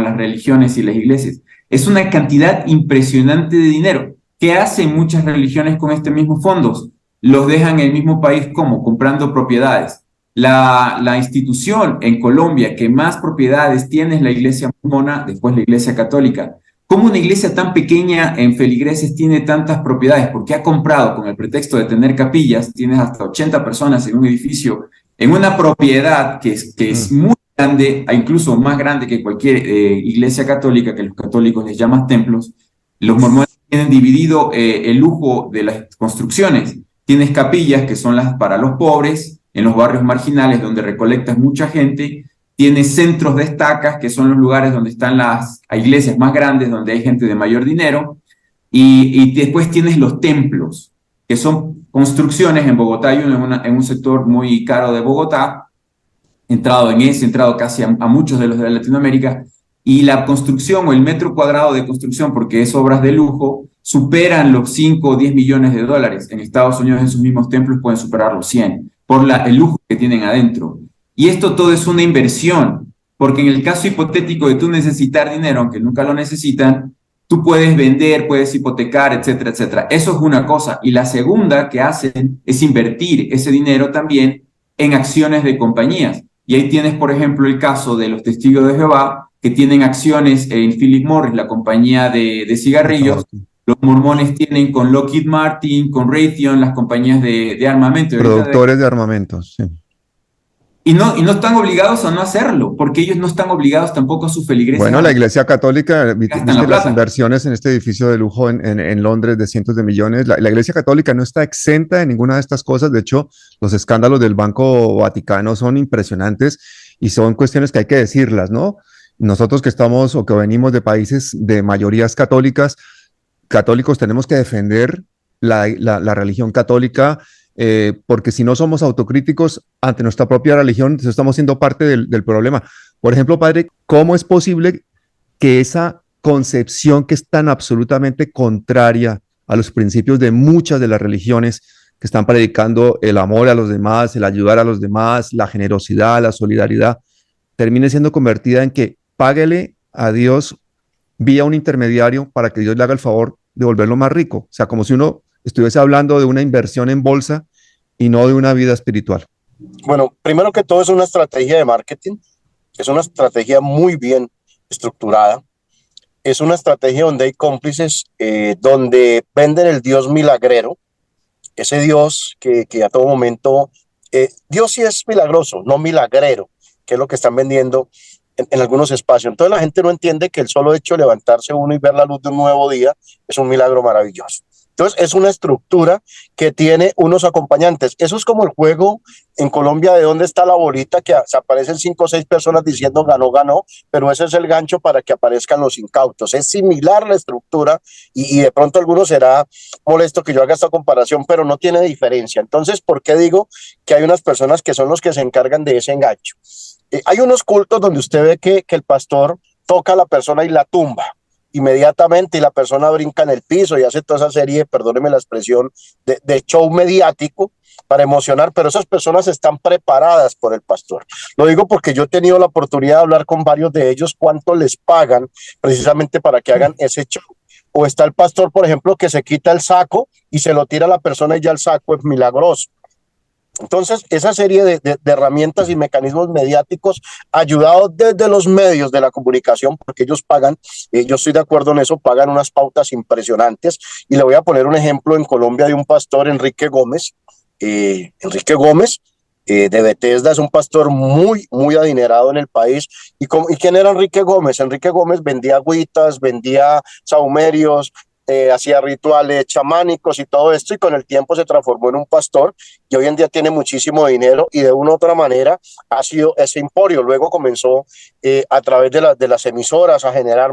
Speaker 4: las religiones y las iglesias. Es una cantidad impresionante de dinero. ¿Qué hacen muchas religiones con este mismo fondos? Los dejan en el mismo país como comprando propiedades. La institución en Colombia que más propiedades tiene es la iglesia mormona, después la iglesia católica. ¿Cómo una iglesia tan pequeña en feligreses tiene tantas propiedades? Porque ha comprado con el pretexto de tener capillas, tienes hasta 80 personas en un edificio, en una propiedad que es muy grande, incluso más grande que cualquier iglesia católica, que los católicos les llaman templos. Los mormones tienen dividido el lujo de las construcciones. Tienes capillas que son las para los pobres, en los barrios marginales donde recolectas mucha gente. Tienes centros de estacas, que son los lugares donde están las iglesias más grandes, donde hay gente de mayor dinero. Y después tienes los templos, que son construcciones en Bogotá. Hay uno en un sector muy caro de Bogotá, entrado casi a muchos de los de Latinoamérica. Y la construcción o el metro cuadrado de construcción, porque es obras de lujo, superan los 5 o 10 millones de dólares. En Estados Unidos, en sus mismos templos pueden superar los 100 por el lujo que tienen adentro. Y esto todo es una inversión, porque en el caso hipotético de tú necesitar dinero, aunque nunca lo necesitan, tú puedes vender, puedes hipotecar, etcétera, etcétera. Eso es una cosa. Y la segunda que hacen es invertir ese dinero también en acciones de compañías. Y ahí tienes, por ejemplo, el caso de los Testigos de Jehová, que tienen acciones en Philip Morris, la compañía de cigarrillos. Los mormones tienen con Lockheed Martin, con Raytheon, las compañías de armamento.
Speaker 1: Productores de armamentos, sí.
Speaker 4: Y no están obligados a no hacerlo, porque ellos no están obligados tampoco a su feligreses.
Speaker 1: Bueno, la Iglesia Católica, viste las inversiones en este edificio de lujo en Londres de cientos de millones. La Iglesia Católica no está exenta de ninguna de estas cosas. De hecho, los escándalos del Banco Vaticano son impresionantes y son cuestiones que hay que decirlas, ¿no? Nosotros que estamos o que venimos de países de mayorías católicos tenemos que defender la religión católica, porque si no somos autocríticos ante nuestra propia religión, entonces estamos siendo parte del problema. Por ejemplo, padre, ¿cómo es posible que esa concepción que es tan absolutamente contraria a los principios de muchas de las religiones que están predicando el amor a los demás, el ayudar a los demás, la generosidad, la solidaridad, termine siendo convertida en que páguele a Dios vía un intermediario para que Dios le haga el favor de volverlo más rico? O sea, como si uno estuviese hablando de una inversión en bolsa y no de una vida espiritual.
Speaker 3: Bueno, primero que todo es una estrategia de marketing, es una estrategia muy bien estructurada, es una estrategia donde hay cómplices, donde venden el Dios milagrero, ese Dios que a todo momento, Dios sí es milagroso, no milagrero, que es lo que están vendiendo en algunos espacios. Entonces la gente no entiende que el solo hecho de levantarse uno y ver la luz de un nuevo día es un milagro maravilloso. Entonces es una estructura que tiene unos acompañantes. Eso es como el juego en Colombia de dónde está la bolita, que se aparecen 5 o 6 personas diciendo ganó, ganó, pero ese es el gancho para que aparezcan los incautos. Es similar la estructura y de pronto a algunos será molesto que yo haga esta comparación, pero no tiene diferencia. Entonces, ¿por qué digo que hay unas personas que son los que se encargan de ese engancho? Hay unos cultos donde usted ve que el pastor toca a la persona y la tumba inmediatamente y la persona brinca en el piso y hace toda esa serie, perdóneme la expresión, de show mediático para emocionar, pero esas personas están preparadas por el pastor. Lo digo porque yo he tenido la oportunidad de hablar con varios de ellos, cuánto les pagan precisamente para que hagan ese show. O está el pastor, por ejemplo, que se quita el saco y se lo tira a la persona y ya el saco es milagroso. Entonces, esa serie de herramientas y mecanismos mediáticos ayudados desde los medios de la comunicación, porque ellos pagan, yo estoy de acuerdo en eso, pagan unas pautas impresionantes. Y le voy a poner un ejemplo en Colombia de un pastor, Enrique Gómez. De Bethesda, es un pastor muy, muy adinerado en el país. ¿Y quién era Enrique Gómez? Enrique Gómez vendía agüitas, vendía sahumerios, hacía rituales chamánicos y todo esto, y con el tiempo se transformó en un pastor y hoy en día tiene muchísimo dinero y de una u otra manera ha sido ese emporio. Luego comenzó a través de las emisoras a generar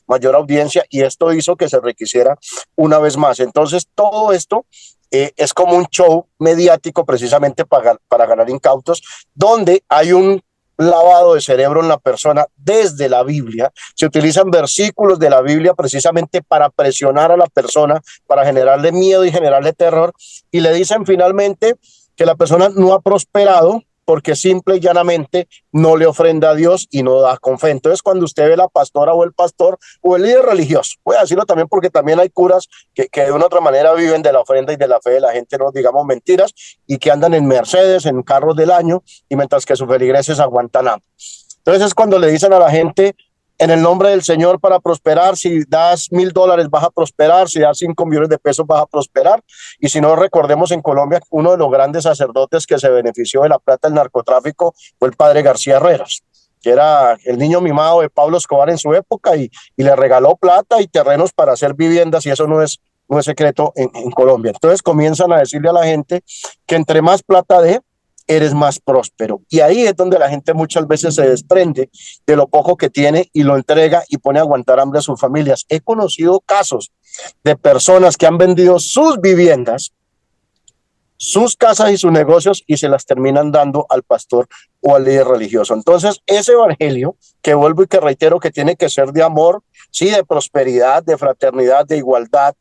Speaker 3: mayor audiencia y esto hizo que se requisiera una vez más. Entonces todo esto es como un show mediático precisamente para ganar incautos, donde hay un lavado de cerebro en la persona desde la Biblia. Se utilizan versículos de la Biblia precisamente para presionar a la persona, para generarle miedo y generarle terror, y le dicen finalmente que la persona no ha prosperado porque simple y llanamente no le ofrenda a Dios y no da con fe. Entonces, cuando usted ve la pastora o el pastor o el líder religioso, voy a decirlo también porque también hay curas que de una u otra manera viven de la ofrenda y de la fe de la gente, no digamos mentiras, y que andan en Mercedes, en carros del año, y mientras que sus feligreses aguantan hambre. Entonces es cuando le dicen a la gente, en el nombre del Señor para prosperar, si das $1,000 vas a prosperar, si das 5 millones de pesos vas a prosperar. Y si no, recordemos en Colombia, uno de los grandes sacerdotes que se benefició de la plata del narcotráfico fue el padre García Herreras, que era el niño mimado de Pablo Escobar en su época y le regaló plata y terrenos para hacer viviendas, y eso no es secreto en Colombia. Entonces comienzan a decirle a la gente que entre más plata dé, eres más próspero. Y ahí es donde la gente muchas veces se desprende de lo poco que tiene y lo entrega y pone a aguantar hambre a sus familias. He conocido casos de personas que han vendido sus viviendas, sus casas y sus negocios y se las terminan dando al pastor o al líder religioso. Entonces, ese evangelio que vuelvo y que reitero que tiene que ser de amor, sí, de prosperidad, de fraternidad, de igualdad,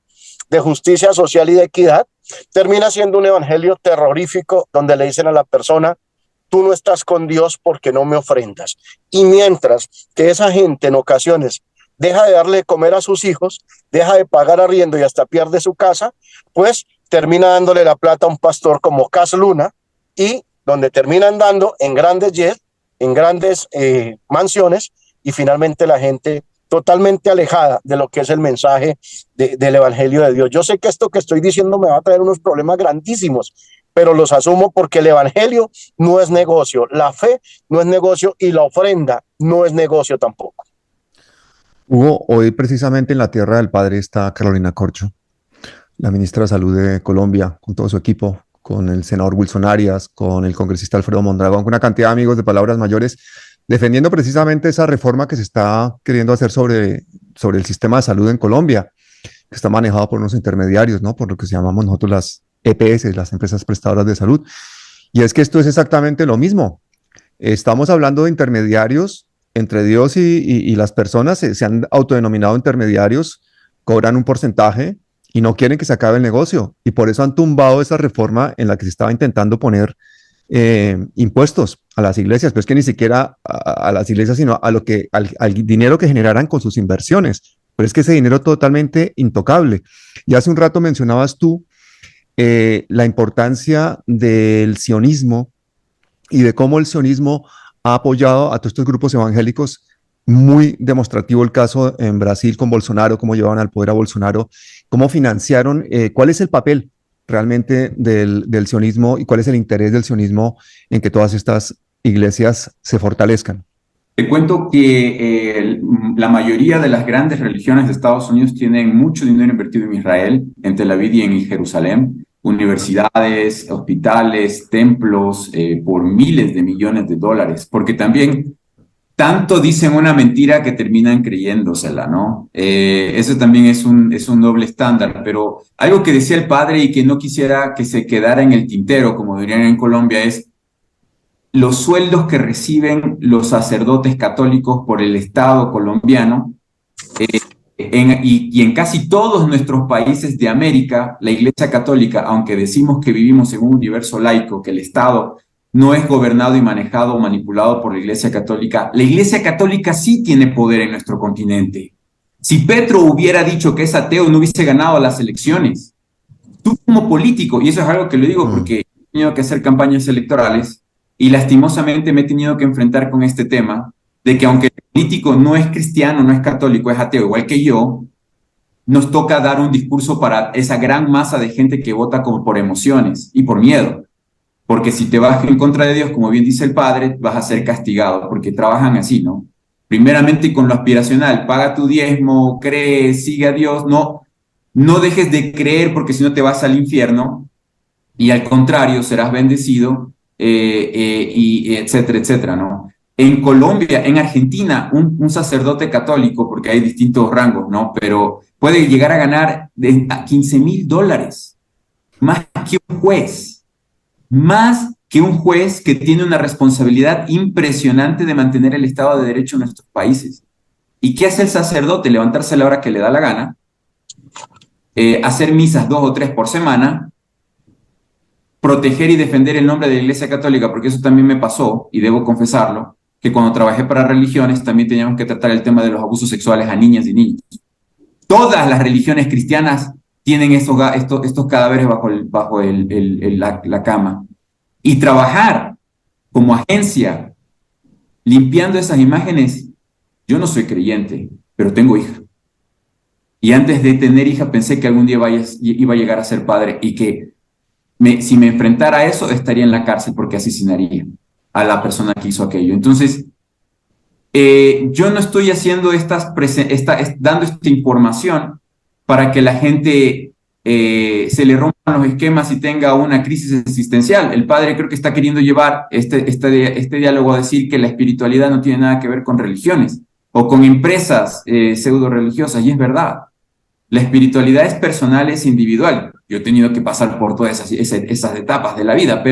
Speaker 3: de justicia social y de equidad, termina siendo un evangelio terrorífico donde le dicen a la persona, tú no estás con Dios porque no me ofrendas. Y mientras que esa gente en ocasiones deja de darle de comer a sus hijos, deja de pagar arriendo y hasta pierde su casa, pues termina dándole la plata a un pastor como Cas Luna, y donde terminan dando en grandes jets, en grandes mansiones, y finalmente la gente totalmente alejada de lo que es el mensaje del evangelio de Dios. Yo sé que esto que estoy diciendo me va a traer unos problemas grandísimos, pero los asumo porque el evangelio no es negocio, la fe no es negocio y la ofrenda no es negocio tampoco.
Speaker 1: Hugo, hoy precisamente en la tierra del Padre está Carolina Corcho, la ministra de Salud de Colombia, con todo su equipo, con el senador Wilson Arias, con el congresista Alfredo Mondragón, con una cantidad de amigos de palabras mayores, defendiendo precisamente esa reforma que se está queriendo hacer sobre el sistema de salud en Colombia, que está manejado por unos intermediarios, ¿no? Por lo que llamamos nosotros las EPS, las empresas prestadoras de salud. Y es que esto es exactamente lo mismo. Estamos hablando de intermediarios entre Dios y las personas, se han autodenominado intermediarios, cobran un porcentaje y no quieren que se acabe el negocio. Y por eso han tumbado esa reforma en la que se estaba intentando poner impuestos a las iglesias, pero es que ni siquiera a las iglesias, sino a al dinero que generaran con sus inversiones. Pero es que ese dinero totalmente intocable. Y hace un rato mencionabas tú la importancia del sionismo y de cómo el sionismo ha apoyado a todos estos grupos evangélicos. Muy demostrativo el caso en Brasil con Bolsonaro, cómo llevaban al poder a Bolsonaro, cómo financiaron, cuál es el papel realmente del sionismo y cuál es el interés del sionismo en que todas estas iglesias se fortalezcan.
Speaker 4: Te cuento que la mayoría de las grandes religiones de Estados Unidos tienen mucho dinero invertido en Israel, en Tel Aviv y en Jerusalén, universidades, hospitales, templos, por miles de millones de dólares, porque también tanto dicen una mentira que terminan creyéndosela, ¿no? Eso también es un doble estándar, pero algo que decía el padre y que no quisiera que se quedara en el tintero, como dirían en Colombia, es los sueldos que reciben los sacerdotes católicos por el Estado colombiano, y en casi todos nuestros países de América, la Iglesia Católica, aunque decimos que vivimos en un universo laico, que el Estado no es gobernado y manejado o manipulado por la Iglesia Católica sí tiene poder en nuestro continente. Si Petro hubiera dicho que es ateo, no hubiese ganado las elecciones. Tú como político, y eso es algo que lo digo porque he tenido que hacer campañas electorales y lastimosamente me he tenido que enfrentar con este tema de que aunque el político no es cristiano, no es católico, es ateo, igual que yo, nos toca dar un discurso para esa gran masa de gente que vota como por emociones y por miedo. Porque si te vas en contra de Dios, como bien dice el padre, vas a ser castigado, porque trabajan así, ¿no? Primeramente con lo aspiracional, paga tu diezmo, cree, sigue a Dios, no dejes de creer porque si no te vas al infierno, y al contrario, serás bendecido, y etcétera, etcétera, ¿no? En Colombia, en Argentina, un sacerdote católico, porque hay distintos rangos, ¿no? Pero puede llegar a ganar $15,000, más que un juez. Más que un juez que tiene una responsabilidad impresionante de mantener el Estado de Derecho en nuestros países. ¿Y qué hace el sacerdote? Levantarse a la hora que le da la gana, hacer misas 2 o 3 por semana, proteger y defender el nombre de la Iglesia Católica, porque eso también me pasó, y debo confesarlo, que cuando trabajé para religiones también teníamos que tratar el tema de los abusos sexuales a niñas y niños. Todas las religiones cristianas tienen estos cadáveres bajo la cama. Y trabajar como agencia limpiando esas imágenes, yo no soy creyente, pero tengo hija. Y antes de tener hija pensé que algún día iba a llegar a ser padre y que si me enfrentara a eso estaría en la cárcel porque asesinaría a la persona que hizo aquello. Entonces, yo no estoy haciendo dando esta información para que la gente se le rompan los esquemas y tenga una crisis existencial. El padre creo que está queriendo llevar este diálogo a decir que la espiritualidad no tiene nada que ver con religiones o con empresas pseudo religiosas, y es verdad. La espiritualidad es personal, es individual. Yo he tenido que pasar por todas esas etapas de la vida,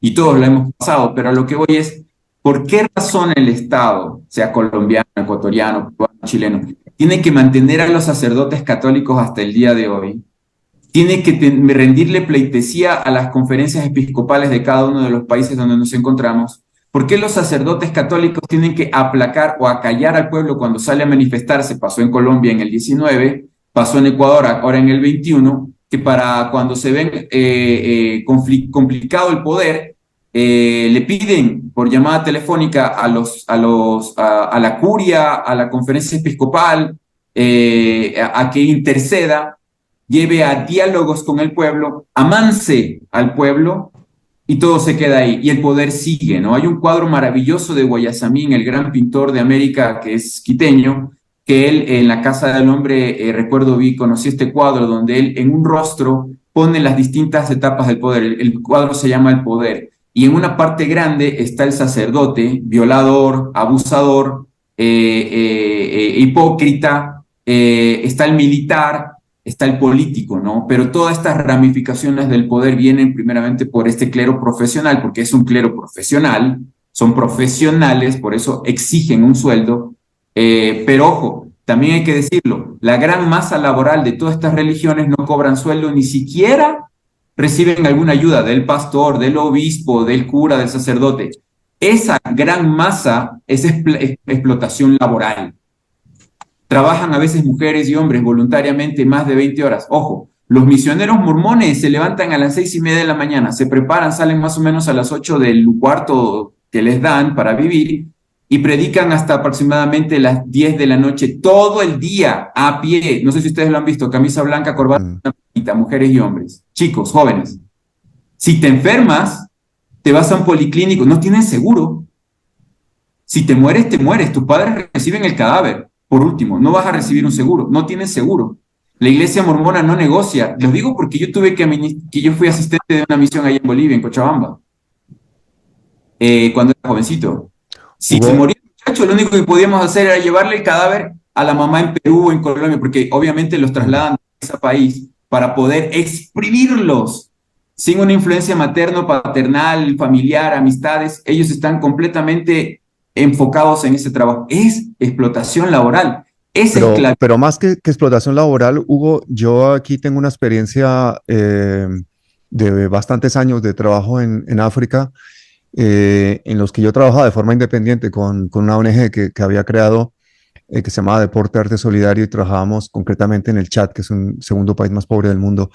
Speaker 4: y todos la hemos pasado, pero a lo que voy es, ¿por qué razón el Estado, sea colombiano, ecuatoriano, peruano, chileno, tiene que mantener a los sacerdotes católicos hasta el día de hoy? Tiene que rendirle pleitesía a las conferencias episcopales de cada uno de los países donde nos encontramos. ¿Por qué los sacerdotes católicos tienen que aplacar o acallar al pueblo cuando sale a manifestarse? Pasó en Colombia en el 19, pasó en Ecuador ahora en el 21, que para cuando se ven complicado el poder, le piden por llamada telefónica a la curia, a la conferencia episcopal, a que interceda, lleve a diálogos con el pueblo, amanse al pueblo, y todo se queda ahí, y el poder sigue, ¿no? Hay un cuadro maravilloso de Guayasamín, el gran pintor de América, que es quiteño, que él en la Casa del Hombre, conocí este cuadro donde él en un rostro pone las distintas etapas del poder. El cuadro se llama El Poder, y en una parte grande está el sacerdote, violador, abusador, hipócrita, está el militar, está el político, ¿no? Pero todas estas ramificaciones del poder vienen primeramente por este clero profesional, porque es un clero profesional, son profesionales, por eso exigen un sueldo, pero ojo, también hay que decirlo, la gran masa laboral de todas estas religiones no cobran sueldo, ni siquiera reciben alguna ayuda del pastor, del obispo, del cura, del sacerdote. Esa gran masa es explotación laboral. Trabajan a veces mujeres y hombres voluntariamente más de 20 horas. Ojo, los misioneros mormones se levantan a las 6:30 de la mañana, se preparan, salen más o menos a las 8 del cuarto que les dan para vivir y predican hasta aproximadamente las 10 de la noche, todo el día, a pie. No sé si ustedes lo han visto, camisa blanca, corbata, mujeres y hombres, chicos, jóvenes. Si te enfermas, te vas a un policlínico, no tienen seguro. Si te mueres, tus padres reciben el cadáver. Por último, no vas a recibir un seguro, no tienes seguro. La iglesia mormona no negocia. Lo digo porque yo yo fui asistente de una misión allá en Bolivia, en Cochabamba, cuando era jovencito. Si se moría el muchacho, lo único que podíamos hacer era llevarle el cadáver a la mamá en Perú o en Colombia, porque obviamente los trasladan a ese país para poder exprimirlos sin una influencia materno, paternal, familiar, amistades. Ellos están completamente enfocados en ese trabajo. Es explotación laboral, es esclavitud.
Speaker 1: Pero más que explotación laboral, Hugo, yo aquí tengo una experiencia de bastantes años de trabajo en África, en los que yo trabajaba de forma independiente con una ONG que había creado, que se llamaba Deporte Arte Solidario, y trabajábamos concretamente en el Chad, que es un segundo país más pobre del mundo.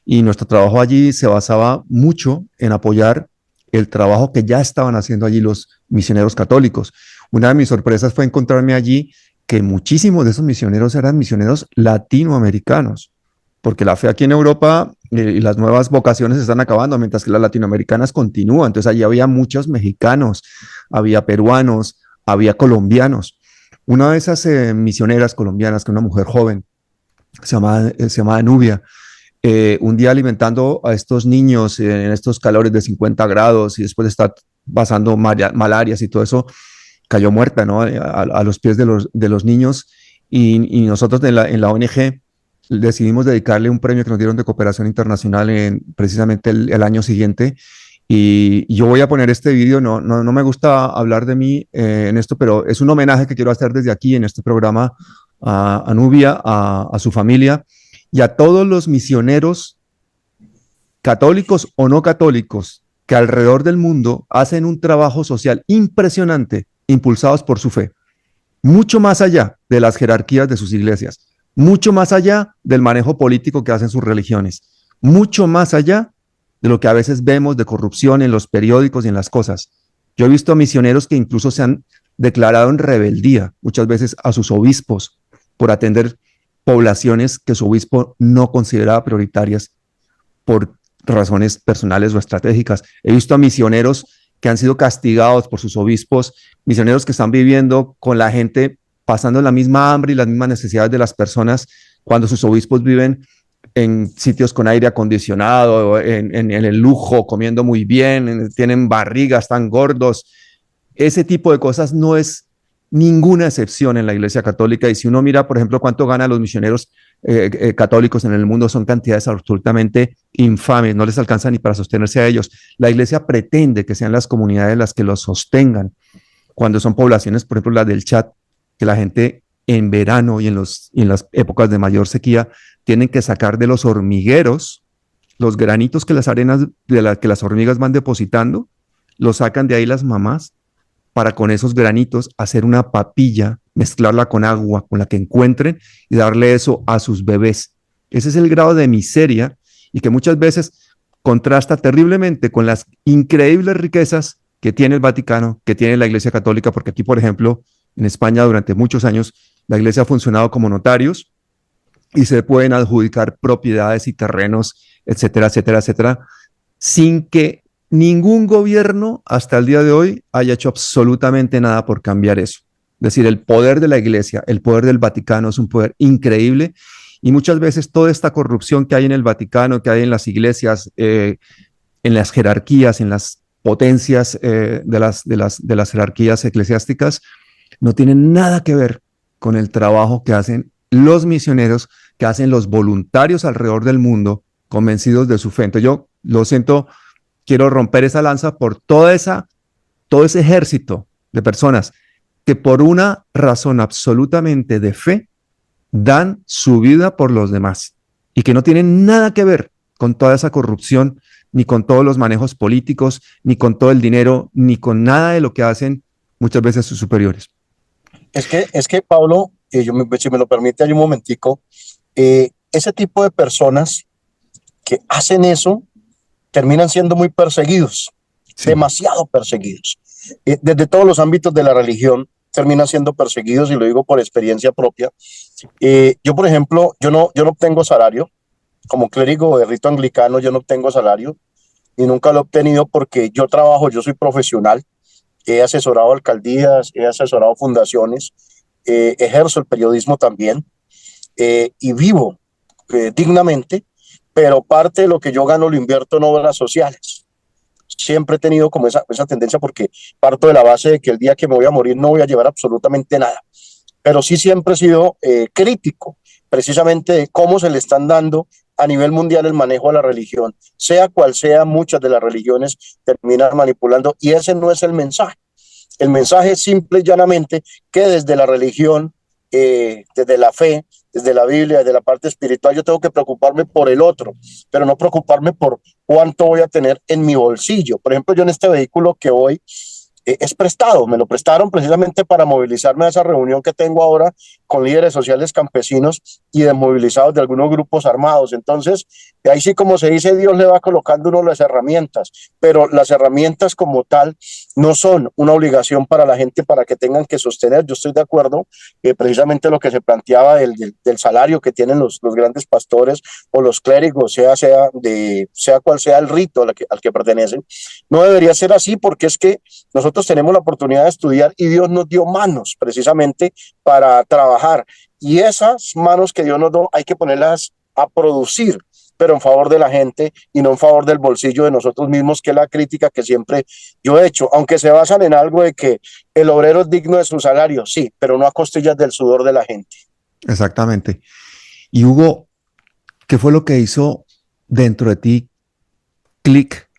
Speaker 1: Y nuestro trabajo allí se basaba mucho en apoyar el trabajo que ya estaban haciendo allí los misioneros católicos. Una de mis sorpresas fue encontrarme allí que muchísimos de esos misioneros eran misioneros latinoamericanos, porque la fe aquí en Europa y las nuevas vocaciones se están acabando, mientras que las latinoamericanas continúan. Entonces allí había muchos mexicanos, había peruanos, había colombianos. Una de esas misioneras colombianas, que es una mujer joven, se llama Nubia, un día alimentando a estos niños en estos calores de 50 grados y después de estar pasando malarias y todo eso, cayó muerta, ¿no? A los pies de los niños, y nosotros en la ONG decidimos dedicarle un premio que nos dieron de cooperación internacional precisamente el año siguiente. Y yo voy a poner este vídeo, no me gusta hablar de mí en esto, pero es un homenaje que quiero hacer desde aquí en este programa a Nubia, a su familia y a todos los misioneros católicos o no católicos, que alrededor del mundo hacen un trabajo social impresionante, impulsados por su fe, mucho más allá de las jerarquías de sus iglesias, mucho más allá del manejo político que hacen sus religiones, mucho más allá de lo que a veces vemos de corrupción en los periódicos y en las cosas. Yo he visto a misioneros que incluso se han declarado en rebeldía, muchas veces a sus obispos, por atender poblaciones que su obispo no consideraba prioritarias por razones personales o estratégicas. He visto a misioneros que han sido castigados por sus obispos, misioneros que están viviendo con la gente, pasando la misma hambre y las mismas necesidades de las personas, cuando sus obispos viven en sitios con aire acondicionado, en el lujo, comiendo muy bien, tienen barrigas, están gordos. Ese tipo de cosas no es ninguna excepción en la Iglesia Católica. Y si uno mira, por ejemplo, cuánto ganan los misioneros católicos en el mundo, son cantidades absolutamente infames, no les alcanza ni para sostenerse a ellos. La Iglesia pretende que sean las comunidades las que los sostengan, cuando son poblaciones, por ejemplo, las del Chad, que la gente en verano y en las épocas de mayor sequía tienen que sacar de los hormigueros los granitos que las arenas que las hormigas van depositando, los sacan de ahí las mamás para con esos granitos hacer una papilla, mezclarla con agua, con la que encuentren y darle eso a sus bebés. Ese es el grado de miseria y que muchas veces contrasta terriblemente con las increíbles riquezas que tiene el Vaticano, que tiene la Iglesia Católica, porque aquí, por ejemplo, en España durante muchos años la Iglesia ha funcionado como notarios y se pueden adjudicar propiedades y terrenos, etcétera, etcétera, etcétera, sin que ningún gobierno hasta el día de hoy haya hecho absolutamente nada por cambiar eso. Es decir, el poder de la Iglesia, el poder del Vaticano es un poder increíble y muchas veces toda esta corrupción que hay en el Vaticano, que hay en las iglesias, en las jerarquías, en las potencias de las jerarquías eclesiásticas, no tienen nada que ver con el trabajo que hacen los misioneros, que hacen los voluntarios alrededor del mundo, convencidos de su fe. Entonces yo lo siento, quiero romper esa lanza por todo ese ejército de personas que por una razón absolutamente de fe dan su vida por los demás y que no tienen nada que ver con toda esa corrupción, ni con todos los manejos políticos, ni con todo el dinero, ni con nada de lo que hacen muchas veces sus superiores.
Speaker 3: Es que Pablo, si me lo permite, hay un momentico, ese tipo de personas que hacen eso terminan siendo muy perseguidos, sí, demasiado perseguidos. Desde todos los ámbitos de la religión terminan siendo perseguidos y lo digo por experiencia propia. Yo, por ejemplo, yo no obtengo salario. Como clérigo de rito anglicano yo no obtengo salario y nunca lo he obtenido porque yo soy profesional, he asesorado alcaldías, he asesorado fundaciones, ejerzo el periodismo también y vivo dignamente, pero parte de lo que yo gano lo invierto en obras sociales. Siempre he tenido como esa tendencia porque parto de la base de que el día que me voy a morir no voy a llevar absolutamente nada, pero sí siempre he sido crítico precisamente de cómo se le están dando a nivel mundial el manejo a la religión, sea cual sea, muchas de las religiones terminan manipulando y ese no es el mensaje. El mensaje es simple y llanamente que desde la religión, desde la fe, desde la Biblia, desde la parte espiritual, yo tengo que preocuparme por el otro, pero no preocuparme por cuánto voy a tener en mi bolsillo. Por ejemplo, yo en este vehículo que hoy es prestado, me lo prestaron precisamente para movilizarme a esa reunión que tengo ahora con líderes sociales campesinos y desmovilizados de algunos grupos armados. Entonces, ahí sí, como se dice, Dios le va colocando uno las herramientas, pero las herramientas como tal no son una obligación para la gente para que tengan que sostener. Yo estoy de acuerdo, precisamente lo que se planteaba del salario que tienen los grandes pastores o los clérigos, sea cual sea el rito al que pertenecen, no debería ser así porque es que nosotros tenemos la oportunidad de estudiar y Dios nos dio manos precisamente para trabajar y esas manos que Dios nos dio hay que ponerlas a producir, pero en favor de la gente y no en favor del bolsillo de nosotros mismos, que es la crítica que siempre yo he hecho, aunque se basan en algo de que el obrero es digno de su salario, sí, pero no a costillas del sudor de la gente.
Speaker 1: Exactamente. Y Hugo, ¿qué fue lo que hizo dentro de ti clic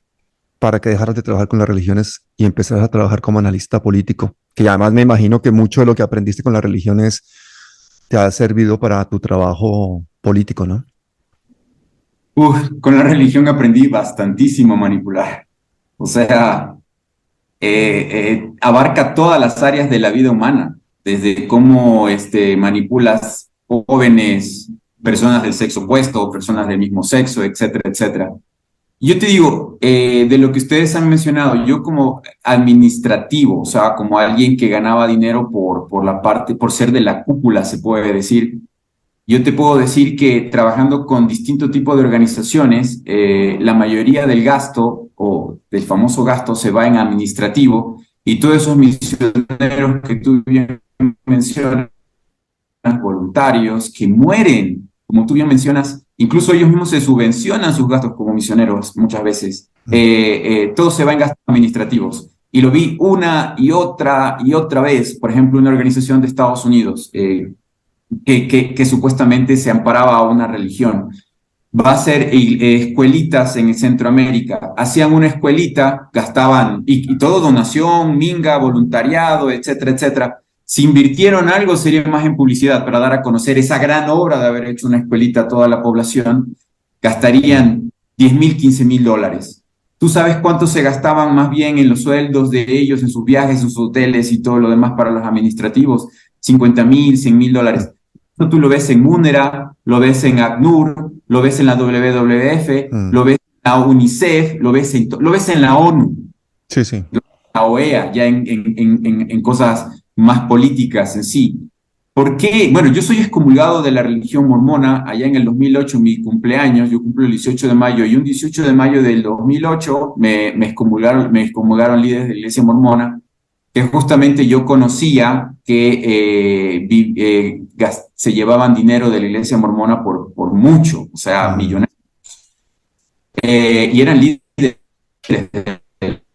Speaker 1: para que dejaras de trabajar con las religiones y empezaras a trabajar como analista político? Que además me imagino que mucho de lo que aprendiste con las religiones te ha servido para tu trabajo político, ¿no?
Speaker 4: Con la religión aprendí bastantísimo a manipular. O sea, abarca todas las áreas de la vida humana, desde cómo manipulas jóvenes, personas del sexo opuesto, personas del mismo sexo, etcétera, etcétera. Yo te digo, de lo que ustedes han mencionado, yo como administrativo, o sea, como alguien que ganaba dinero por ser de la cúpula, se puede decir, yo te puedo decir que trabajando con distintos tipos de organizaciones, la mayoría del gasto o del famoso gasto se va en administrativo y todos esos misioneros que tú bien mencionas, voluntarios que mueren, como tú bien mencionas, incluso ellos mismos se subvencionan sus gastos como misioneros muchas veces. Todo se va en gastos administrativos. Y lo vi una y otra vez, por ejemplo, una organización de Estados Unidos que supuestamente se amparaba a una religión. Va a ser escuelitas en Centroamérica. Hacían una escuelita, gastaban, y todo donación, minga, voluntariado, etcétera, etcétera. Si invirtieron algo, sería más en publicidad para dar a conocer esa gran obra de haber hecho una escuelita a toda la población. Gastarían 10,000, 15,000 dólares. ¿Tú sabes cuánto se gastaban más bien en los sueldos de ellos, en sus viajes, en sus hoteles y todo lo demás para los administrativos? 50,000, 100,000 dólares. Esto tú lo ves en Munera, lo ves en ACNUR, lo ves en la WWF, lo ves en la UNICEF, lo ves en la ONU.
Speaker 1: Sí, sí.
Speaker 4: La OEA, ya en cosas más políticas en sí. ¿Por qué? Bueno, yo soy excomulgado de la religión mormona allá en el 2008, mi cumpleaños, yo cumplo el 18 de mayo, y un 18 de mayo del 2008 me excomulgaron líderes de la iglesia mormona, que justamente yo conocía que se llevaban dinero de la iglesia mormona por mucho, o sea, millonarios. Y eran líderes de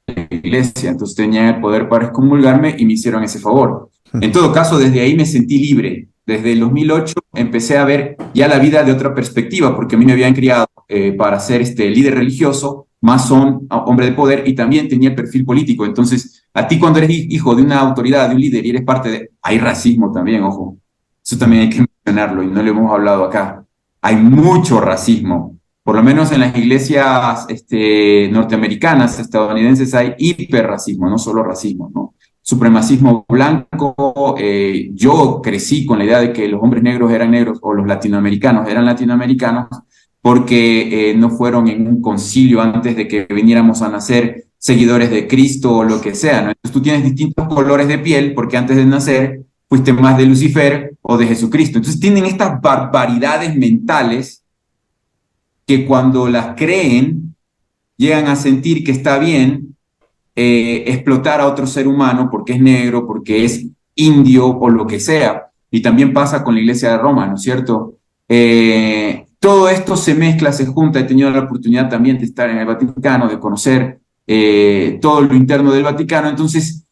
Speaker 4: la iglesia, entonces tenían el poder para excomulgarme y me hicieron ese favor. En todo caso, desde ahí me sentí libre. Desde el 2008 empecé a ver ya la vida de otra perspectiva, porque a mí me habían criado para ser líder religioso, masón, hombre de poder, y también tenía el perfil político. Entonces, a ti cuando eres hijo de una autoridad, de un líder, y eres parte de... Hay racismo también, ojo. Eso también hay que mencionarlo, y no lo hemos hablado acá. Hay mucho racismo. Por lo menos en las iglesias norteamericanas, estadounidenses, hay hiperracismo, no solo racismo, ¿no? Supremacismo blanco. Yo crecí con la idea de que los hombres negros eran negros o los latinoamericanos eran latinoamericanos porque no fueron en un concilio antes de que viniéramos a nacer seguidores de Cristo o lo que sea, ¿no? Entonces tú tienes distintos colores de piel porque antes de nacer fuiste más de Lucifer o de Jesucristo. Entonces tienen estas barbaridades mentales que cuando las creen llegan a sentir que está bien explotar a otro ser humano porque es negro, porque es indio o lo que sea. Y también pasa con la Iglesia de Roma, ¿no es cierto? Todo esto se mezcla, se junta. He tenido la oportunidad también de estar en el Vaticano, de conocer todo lo interno del Vaticano. Entonces,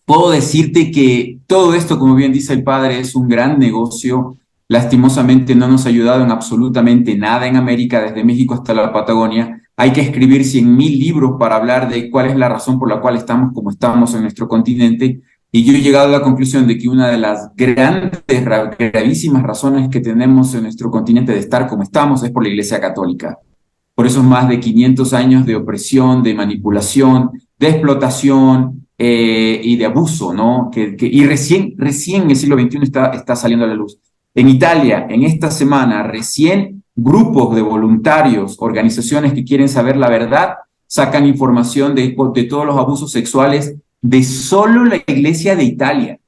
Speaker 4: puedo decirte que todo esto, como bien dice el padre, es un gran negocio. Lastimosamente no nos ha ayudado en absolutamente nada en América, desde México hasta la Patagonia. Hay que escribir 100,000 libros para hablar de cuál es la razón por la cual estamos como estamos en nuestro continente. Y yo he llegado a la conclusión de que una de las gravísimas razones que tenemos en nuestro continente de estar como estamos es por la Iglesia Católica. Por esos más de 500 años de opresión, de manipulación, de explotación y de abuso, ¿no? Y recién en el siglo XXI está saliendo a la luz. En Italia, en esta semana, recién grupos de voluntarios, organizaciones que quieren saber la verdad, sacan información de todos los abusos sexuales de solo la Iglesia de Italia.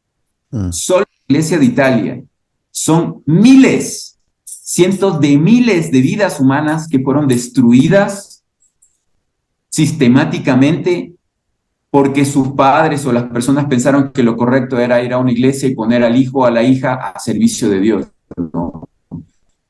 Speaker 4: Solo la Iglesia de Italia. Son miles, cientos de miles de vidas humanas que fueron destruidas sistemáticamente porque sus padres o las personas pensaron que lo correcto era ir a una iglesia y poner al hijo o a la hija a servicio de Dios, ¿no?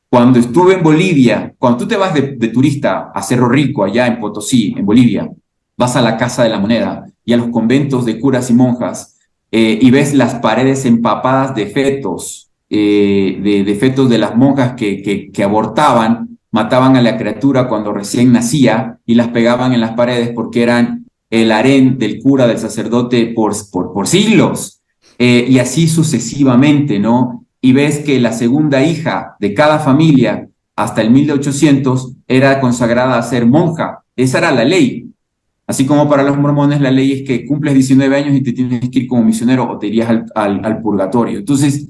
Speaker 4: Cuando estuve en Bolivia, cuando tú te vas de turista a Cerro Rico, allá en Potosí, en Bolivia, vas a la Casa de la Moneda y a los conventos de curas y monjas y ves las paredes empapadas de fetos, de fetos de las monjas que abortaban, mataban a la criatura cuando recién nacía y las pegaban en las paredes porque eran el harén del cura, del sacerdote por siglos, y así sucesivamente, ¿no? Y ves que la segunda hija de cada familia hasta el 1800 era consagrada a ser monja. Esa era la ley. Así como para los mormones la ley es que cumples 19 años y te tienes que ir como misionero o te irías al purgatorio. Entonces,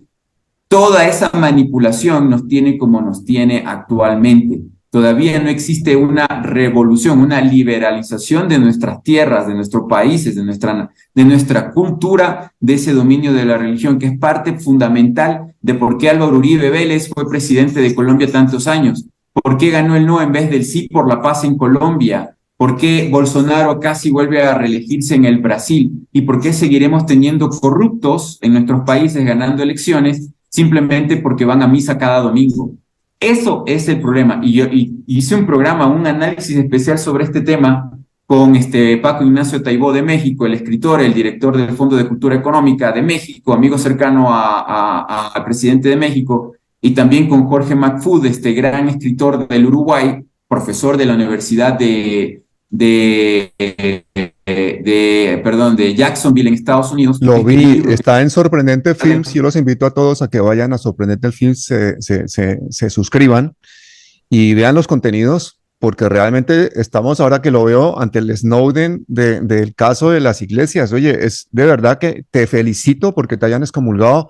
Speaker 4: toda esa manipulación nos tiene como nos tiene actualmente. Todavía no existe una revolución, una liberalización de nuestras tierras, de nuestros países, de nuestra cultura, de ese dominio de la religión, que es parte fundamental de por qué Álvaro Uribe Vélez fue presidente de Colombia tantos años, por qué ganó el no en vez del sí por la paz en Colombia, por qué Bolsonaro casi vuelve a reelegirse en el Brasil y por qué seguiremos teniendo corruptos en nuestros países ganando elecciones simplemente porque van a misa cada domingo. Eso es el problema. Y yo hice un programa, un análisis especial sobre este tema con Paco Ignacio Taibó de México, el escritor, el director del Fondo de Cultura Económica de México, amigo cercano al presidente de México, y también con Jorge McFood, este gran escritor del Uruguay, profesor de la Universidad de Jacksonville en Estados Unidos.
Speaker 1: Lo vi, está en Sorprendente Films. Yo los invito a todos a que vayan a Sorprendente Films, se suscriban y vean los contenidos, porque realmente estamos, ahora que lo veo, ante el Snowden del caso de las iglesias. Oye, es de verdad que te felicito porque te hayan excomulgado.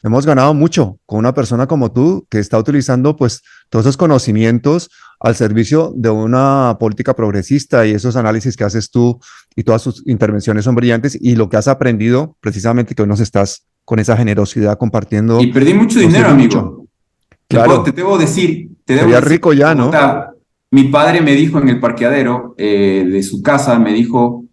Speaker 1: Hemos ganado mucho con una persona como tú que está utilizando pues todos esos conocimientos al servicio de una política progresista, y esos análisis que haces tú y todas sus intervenciones son brillantes, y lo que has aprendido precisamente, que hoy nos estás con esa generosidad compartiendo.
Speaker 4: Y perdí mucho dinero, amigo.
Speaker 1: Claro.
Speaker 4: Te debo decir.
Speaker 1: Sería rico ya, ¿no?
Speaker 4: Mi padre me dijo en el parqueadero de su casa, me dijo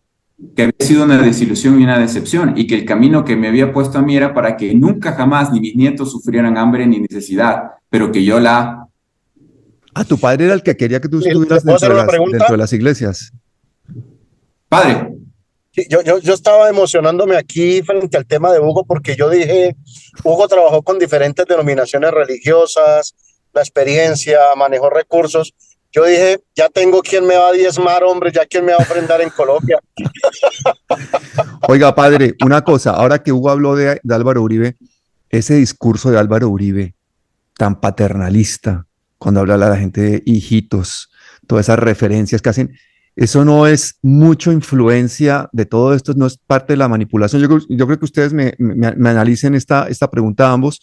Speaker 4: que había sido una desilusión y una decepción, y que el camino que me había puesto a mí era para que nunca jamás ni mis nietos sufrieran hambre ni necesidad, pero que yo la...
Speaker 1: Ah, tu padre era el que quería que tú estuvieras dentro de las iglesias.
Speaker 4: Padre.
Speaker 3: Sí, yo estaba emocionándome aquí frente al tema de Hugo, porque yo dije, Hugo trabajó con diferentes denominaciones religiosas, la experiencia, manejó recursos. Yo dije, ya tengo quien me va a diezmar, hombre, ya quien me va a ofrendar en Colombia.
Speaker 1: Oiga, padre, una cosa, ahora que Hugo habló de Álvaro Uribe, ese discurso de Álvaro Uribe, tan paternalista, cuando habla a la gente de hijitos, todas esas referencias que hacen, eso no es mucho influencia de todo esto, no es parte de la manipulación. Yo creo que ustedes me analicen esta pregunta a ambos,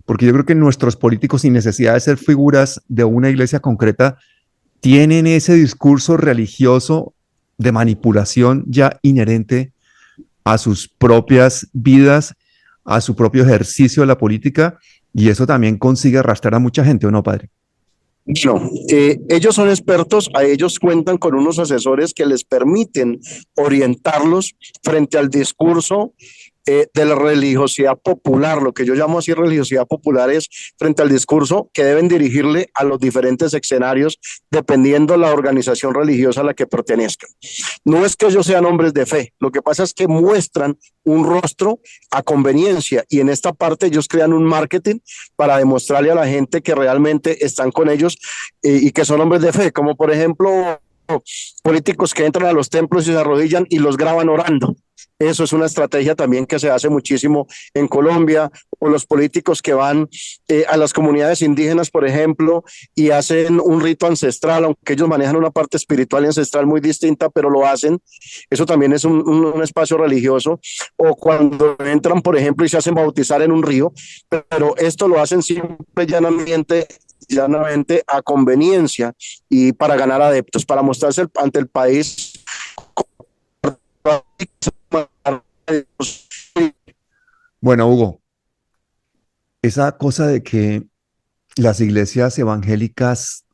Speaker 1: porque yo creo que nuestros políticos, sin necesidad de ser figuras de una iglesia concreta, tienen ese discurso religioso de manipulación ya inherente a sus propias vidas, a su propio ejercicio de la política, y eso también consigue arrastrar a mucha gente, ¿o no, padre?
Speaker 3: No, ellos son expertos, a ellos cuentan con unos asesores que les permiten orientarlos frente al discurso de la religiosidad popular. Lo que yo llamo así religiosidad popular es frente al discurso que deben dirigirle a los diferentes escenarios dependiendo la organización religiosa a la que pertenezcan. No es que ellos sean hombres de fe, lo que pasa es que muestran un rostro a conveniencia, y en esta parte ellos crean un marketing para demostrarle a la gente que realmente están con ellos y que son hombres de fe, como por ejemplo políticos que entran a los templos y se arrodillan y los graban orando. Eso es una estrategia también que se hace muchísimo en Colombia, o los políticos que van a las comunidades indígenas, por ejemplo, y hacen un rito ancestral, aunque ellos manejan una parte espiritual y ancestral muy distinta, pero lo hacen. Eso también es un espacio religioso. O cuando entran, por ejemplo, y se hacen bautizar en un río, pero esto lo hacen simple y llanamente a conveniencia y para ganar adeptos, para mostrarse ante el país.
Speaker 1: Bueno, Hugo, esa cosa de que las iglesias evangélicas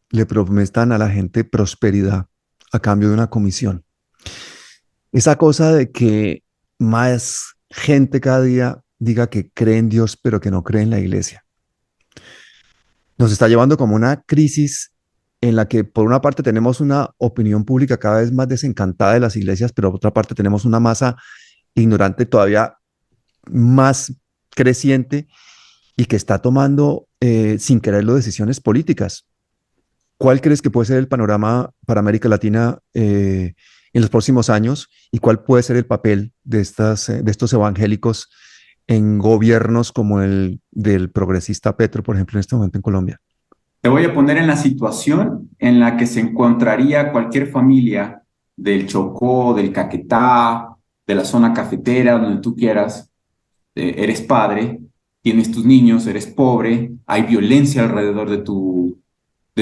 Speaker 1: le prometan a la gente prosperidad a cambio de una comisión, esa cosa de que más gente cada día diga que cree en Dios pero que no cree en la iglesia, nos está llevando como una crisis en la que por una parte tenemos una opinión pública cada vez más desencantada de las iglesias, pero por otra parte tenemos una masa ignorante todavía más creciente y que está tomando sin quererlo decisiones políticas. ¿Cuál crees que puede ser el panorama para América Latina en los próximos años, y cuál puede ser el papel de estos evangélicos en gobiernos como el del progresista Petro, por ejemplo, en este momento en Colombia?
Speaker 4: Te voy a poner en la situación en la que se encontraría cualquier familia del Chocó, del Caquetá, de la zona cafetera, donde tú quieras. Eres padre, tienes tus niños, eres pobre, hay violencia alrededor de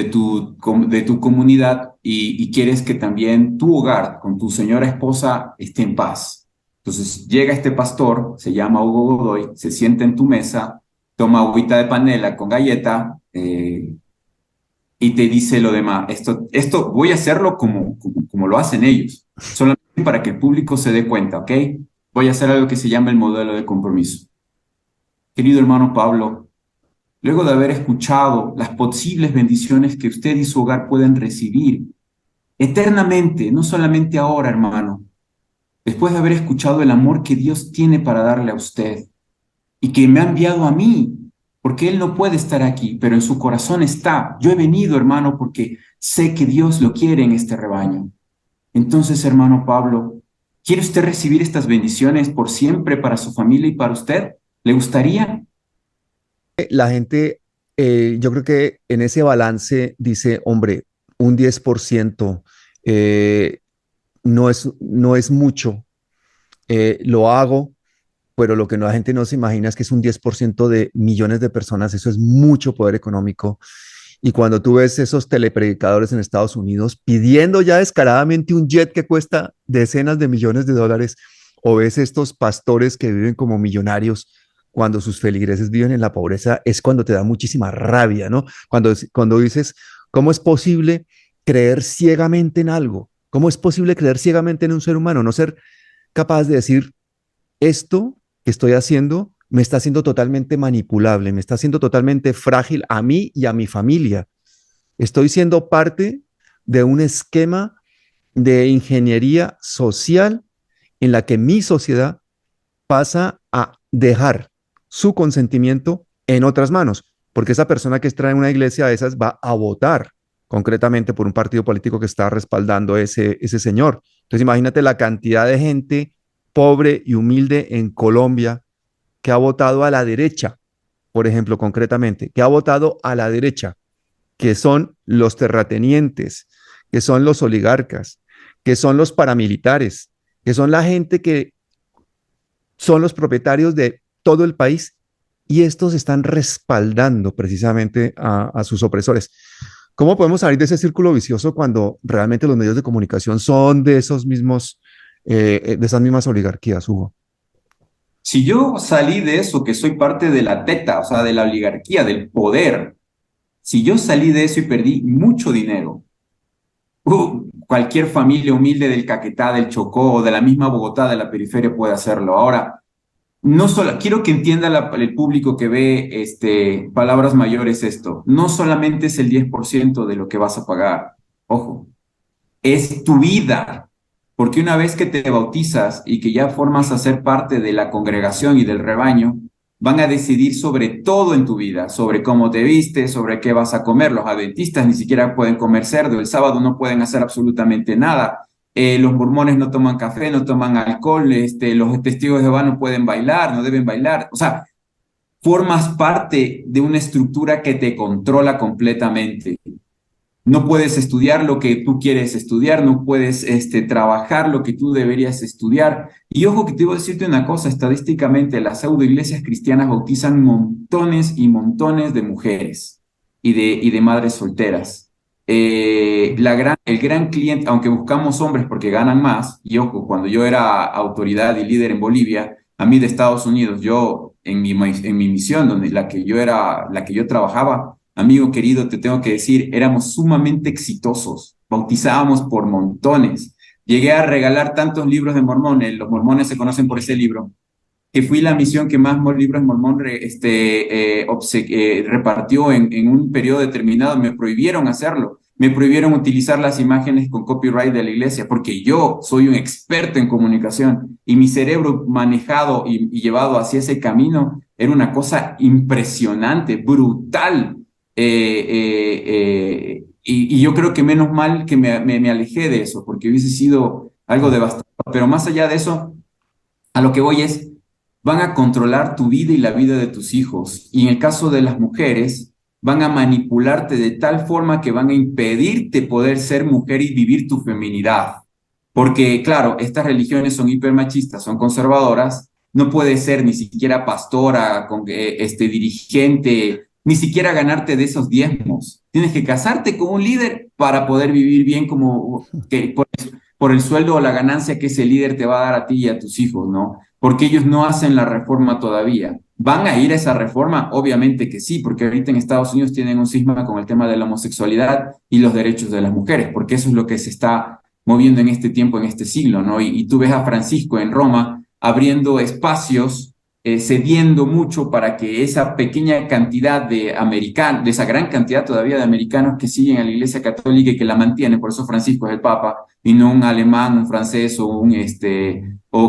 Speaker 4: tu comunidad y quieres que también tu hogar con tu señora esposa esté en paz. Entonces llega este pastor, se llama Hugo Godoy, se sienta en tu mesa, toma agüita de panela con galleta, y te dice lo demás. Esto voy a hacerlo como lo hacen ellos, solamente para que el público se dé cuenta, ¿ok? Voy a hacer algo que se llama el modelo de compromiso. Querido hermano Pablo, luego de haber escuchado las posibles bendiciones que usted y su hogar pueden recibir eternamente, no solamente ahora, hermano, después de haber escuchado el amor que Dios tiene para darle a usted y que me ha enviado a mí, porque Él no puede estar aquí, pero en su corazón está. Yo he venido, hermano, porque sé que Dios lo quiere en este rebaño. Entonces, hermano Pablo, ¿quiere usted recibir estas bendiciones por siempre para su familia y para usted? ¿Le gustaría?
Speaker 1: La gente, yo creo que en ese balance dice, hombre, un 10% eh, no es mucho, lo hago, pero lo que la gente no se imagina es que es un 10% de millones de personas, eso es mucho poder económico. Y cuando tú ves esos telepredicadores en Estados Unidos pidiendo ya descaradamente un jet que cuesta decenas de millones de dólares, o ves estos pastores que viven como millonarios cuando sus feligreses viven en la pobreza, es cuando te da muchísima rabia, ¿no? Cuando dices, ¿cómo es posible creer ciegamente en algo? ¿Cómo es posible creer ciegamente en un ser humano? No ser capaz de decir, esto que estoy haciendo me está haciendo totalmente manipulable, me está haciendo totalmente frágil a mí y a mi familia. Estoy siendo parte de un esquema de ingeniería social en la que mi sociedad pasa a dejar su consentimiento en otras manos, porque esa persona que está en una iglesia de esas va a votar concretamente por un partido político que está respaldando ese señor. Entonces imagínate la cantidad de gente pobre y humilde en Colombia que ha votado a la derecha, por ejemplo, concretamente, que ha votado a la derecha, que son los terratenientes, que son los oligarcas, que son los paramilitares, que son la gente que son los propietarios de todo el país y estos están respaldando precisamente a sus opresores. ¿Cómo podemos salir de ese círculo vicioso cuando realmente los medios de comunicación son de esos mismos, de esas mismas oligarquías, Hugo?
Speaker 4: Si yo salí de eso, que soy parte de la teta, o sea, de la oligarquía, del poder, si yo salí de eso y perdí mucho dinero, cualquier familia humilde del Caquetá, del Chocó o de la misma Bogotá, de la periferia puede hacerlo. Ahora, no solo, quiero que entienda el público que ve palabras mayores esto, no solamente es el 10% de lo que vas a pagar, ojo, es tu vida, porque una vez que te bautizas y que ya formas a ser parte de la congregación y del rebaño, van a decidir sobre todo en tu vida, sobre cómo te vistes, sobre qué vas a comer. Los adventistas ni siquiera pueden comer cerdo, el sábado no pueden hacer absolutamente nada. Los mormones no toman café, no toman alcohol, los testigos de Jehová no pueden bailar, no deben bailar. O sea, formas parte de una estructura que te controla completamente. No puedes estudiar lo que tú quieres estudiar, no puedes trabajar lo que tú deberías estudiar. Y ojo que te voy a decirte una cosa, estadísticamente las pseudoiglesias cristianas bautizan montones y montones de mujeres y de madres solteras. El gran cliente, aunque buscamos hombres porque ganan más, y ojo, cuando yo era autoridad y líder en Bolivia, a mí de Estados Unidos, yo en mi misión, donde la que yo trabajaba, amigo querido, te tengo que decir, éramos sumamente exitosos, bautizábamos por montones. Llegué a regalar tantos libros de mormones, los mormones se conocen por ese libro, que fui la misión que más libros de mormón repartió en un periodo determinado. Me prohibieron hacerlo, me prohibieron utilizar las imágenes con copyright de la iglesia, porque yo soy un experto en comunicación y mi cerebro manejado y llevado hacia ese camino era una cosa impresionante, brutal. Y yo creo que menos mal que me alejé de eso, porque hubiese sido algo devastador. Pero más allá de eso, a lo que voy es, van a controlar tu vida y la vida de tus hijos. Y en el caso de las mujeres, van a manipularte de tal forma que van a impedirte poder ser mujer y vivir tu feminidad. Porque, claro, estas religiones son hipermachistas, son conservadoras, no puedes ser ni siquiera pastora, dirigente, ni siquiera ganarte de esos diezmos. Tienes que casarte con un líder para poder vivir bien como que por el sueldo o la ganancia que ese líder te va a dar a ti y a tus hijos, ¿no? Porque ellos no hacen la reforma todavía. ¿Van a ir a esa reforma? Obviamente que sí, porque ahorita en Estados Unidos tienen un cisma con el tema de la homosexualidad y los derechos de las mujeres, porque eso es lo que se está moviendo en este tiempo, en este siglo, ¿no? Y tú ves a Francisco en Roma abriendo espacios, cediendo mucho para que esa pequeña cantidad de americanos, de esa gran cantidad todavía de americanos que siguen a la Iglesia Católica y que la mantienen, por eso Francisco es el Papa, y no un alemán, un francés o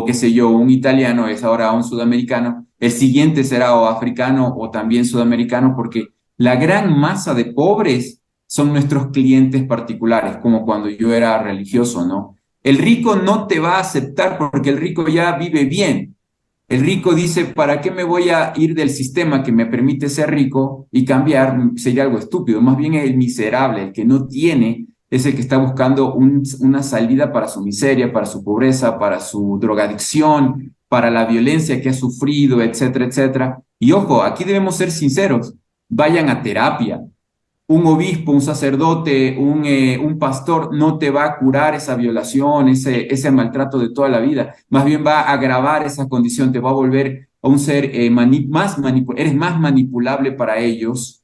Speaker 4: qué sé yo, un italiano, es ahora un sudamericano. El siguiente será o africano o también sudamericano, porque la gran masa de pobres son nuestros clientes particulares, como cuando yo era religioso, ¿no? El rico no te va a aceptar porque el rico ya vive bien. El rico dice, ¿para qué me voy a ir del sistema que me permite ser rico y cambiar? Sería algo estúpido. Más bien el miserable, el que no tiene, es el que está buscando una salida para su miseria, para su pobreza, para su drogadicción, para la violencia que ha sufrido, etcétera, etcétera. Y ojo, aquí debemos ser sinceros. Vayan a terapia. Un obispo, un sacerdote, un pastor no te va a curar esa violación, ese maltrato de toda la vida. Más bien va a agravar esa condición, te va a volver a un ser eres más manipulable para ellos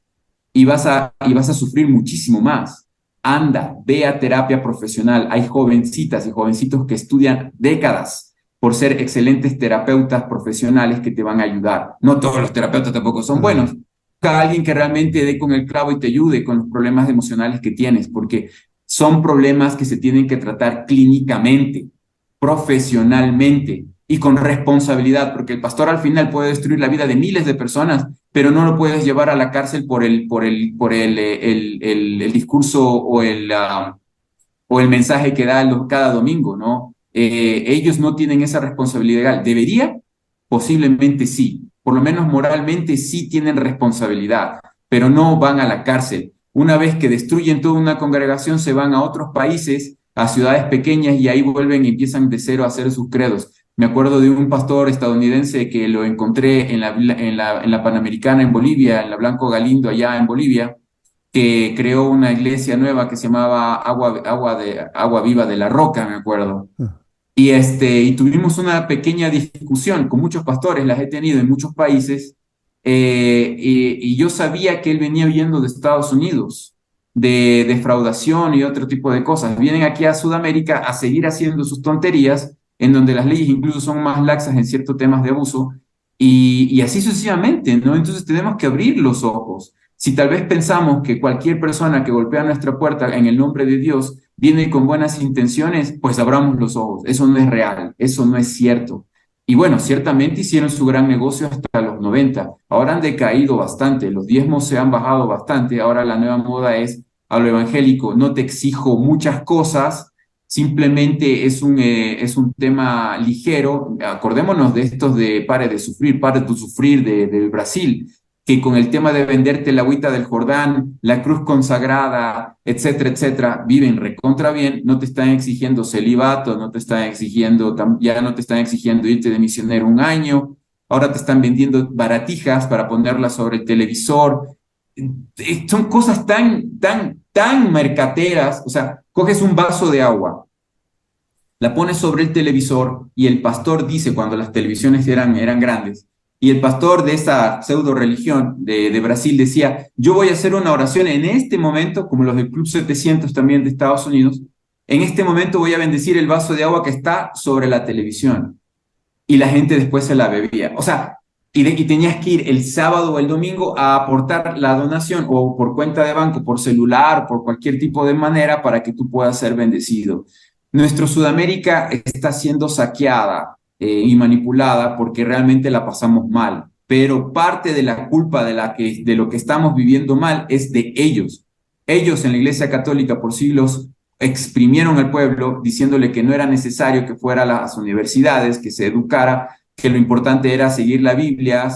Speaker 4: y vas a sufrir muchísimo más. Anda, ve a terapia profesional. Hay jovencitas y jovencitos que estudian décadas por ser excelentes terapeutas profesionales que te van a ayudar. No todos los terapeutas tampoco son buenos. Busca a alguien que realmente dé con el clavo y te ayude con los problemas emocionales que tienes, porque son problemas que se tienen que tratar clínicamente, profesionalmente y con responsabilidad, porque el pastor al final puede destruir la vida de miles de personas, pero no lo puedes llevar a la cárcel por el discurso o el mensaje que da cada domingo, ¿no? Ellos no tienen esa responsabilidad legal. ¿Debería? Posiblemente sí. Por lo menos moralmente sí tienen responsabilidad, pero no van a la cárcel. Una vez que destruyen toda una congregación, se van a otros países, a ciudades pequeñas, y ahí vuelven y empiezan de cero a hacer sus credos. Me acuerdo de un pastor estadounidense que lo encontré en la Panamericana en Bolivia, en la Blanco Galindo allá en Bolivia, que creó una iglesia nueva que se llamaba Agua Viva de la Roca, me acuerdo. Y tuvimos una pequeña discusión con muchos pastores, las he tenido en muchos países, y yo sabía que él venía huyendo de Estados Unidos, de defraudación y otro tipo de cosas. Vienen aquí a Sudamérica a seguir haciendo sus tonterías, en donde las leyes incluso son más laxas en ciertos temas de abuso, y así sucesivamente, ¿no? Entonces tenemos que abrir los ojos. Si tal vez pensamos que cualquier persona que golpea nuestra puerta en el nombre de Dios viene con buenas intenciones, pues abramos los ojos. Eso no es real, eso no es cierto. Y bueno, ciertamente hicieron su gran negocio hasta los 90. Ahora han decaído bastante, los diezmos se han bajado bastante. Ahora la nueva moda es a lo evangélico. No te exijo muchas cosas, simplemente es un tema ligero. Acordémonos de estos de Pare de Sufrir, Pare de Sufrir del Brasil, que con el tema de venderte la agüita del Jordán, la cruz consagrada, etcétera, etcétera, viven recontra bien, no te están exigiendo celibato, ya no te están exigiendo irte de misionero un año, ahora te están vendiendo baratijas para ponerlas sobre el televisor. Son cosas tan mercateras. O sea, coges un vaso de agua, la pones sobre el televisor y el pastor dice, cuando las televisiones eran grandes, y el pastor de esa pseudo religión de Brasil decía, yo voy a hacer una oración en este momento, como los del Club 700 también de Estados Unidos, en este momento voy a bendecir el vaso de agua que está sobre la televisión. Y la gente después se la bebía. O sea, y tenías que ir el sábado o el domingo a aportar la donación, o por cuenta de banco, por celular, por cualquier tipo de manera, para que tú puedas ser bendecido. Nuestra Sudamérica está siendo saqueada y manipulada porque realmente la pasamos mal, pero parte de la culpa de lo que estamos viviendo mal es de ellos. Ellos en la Iglesia Católica por siglos exprimieron al pueblo diciéndole que no era necesario que fuera a las universidades, que se educara, que lo importante era seguir la Biblia,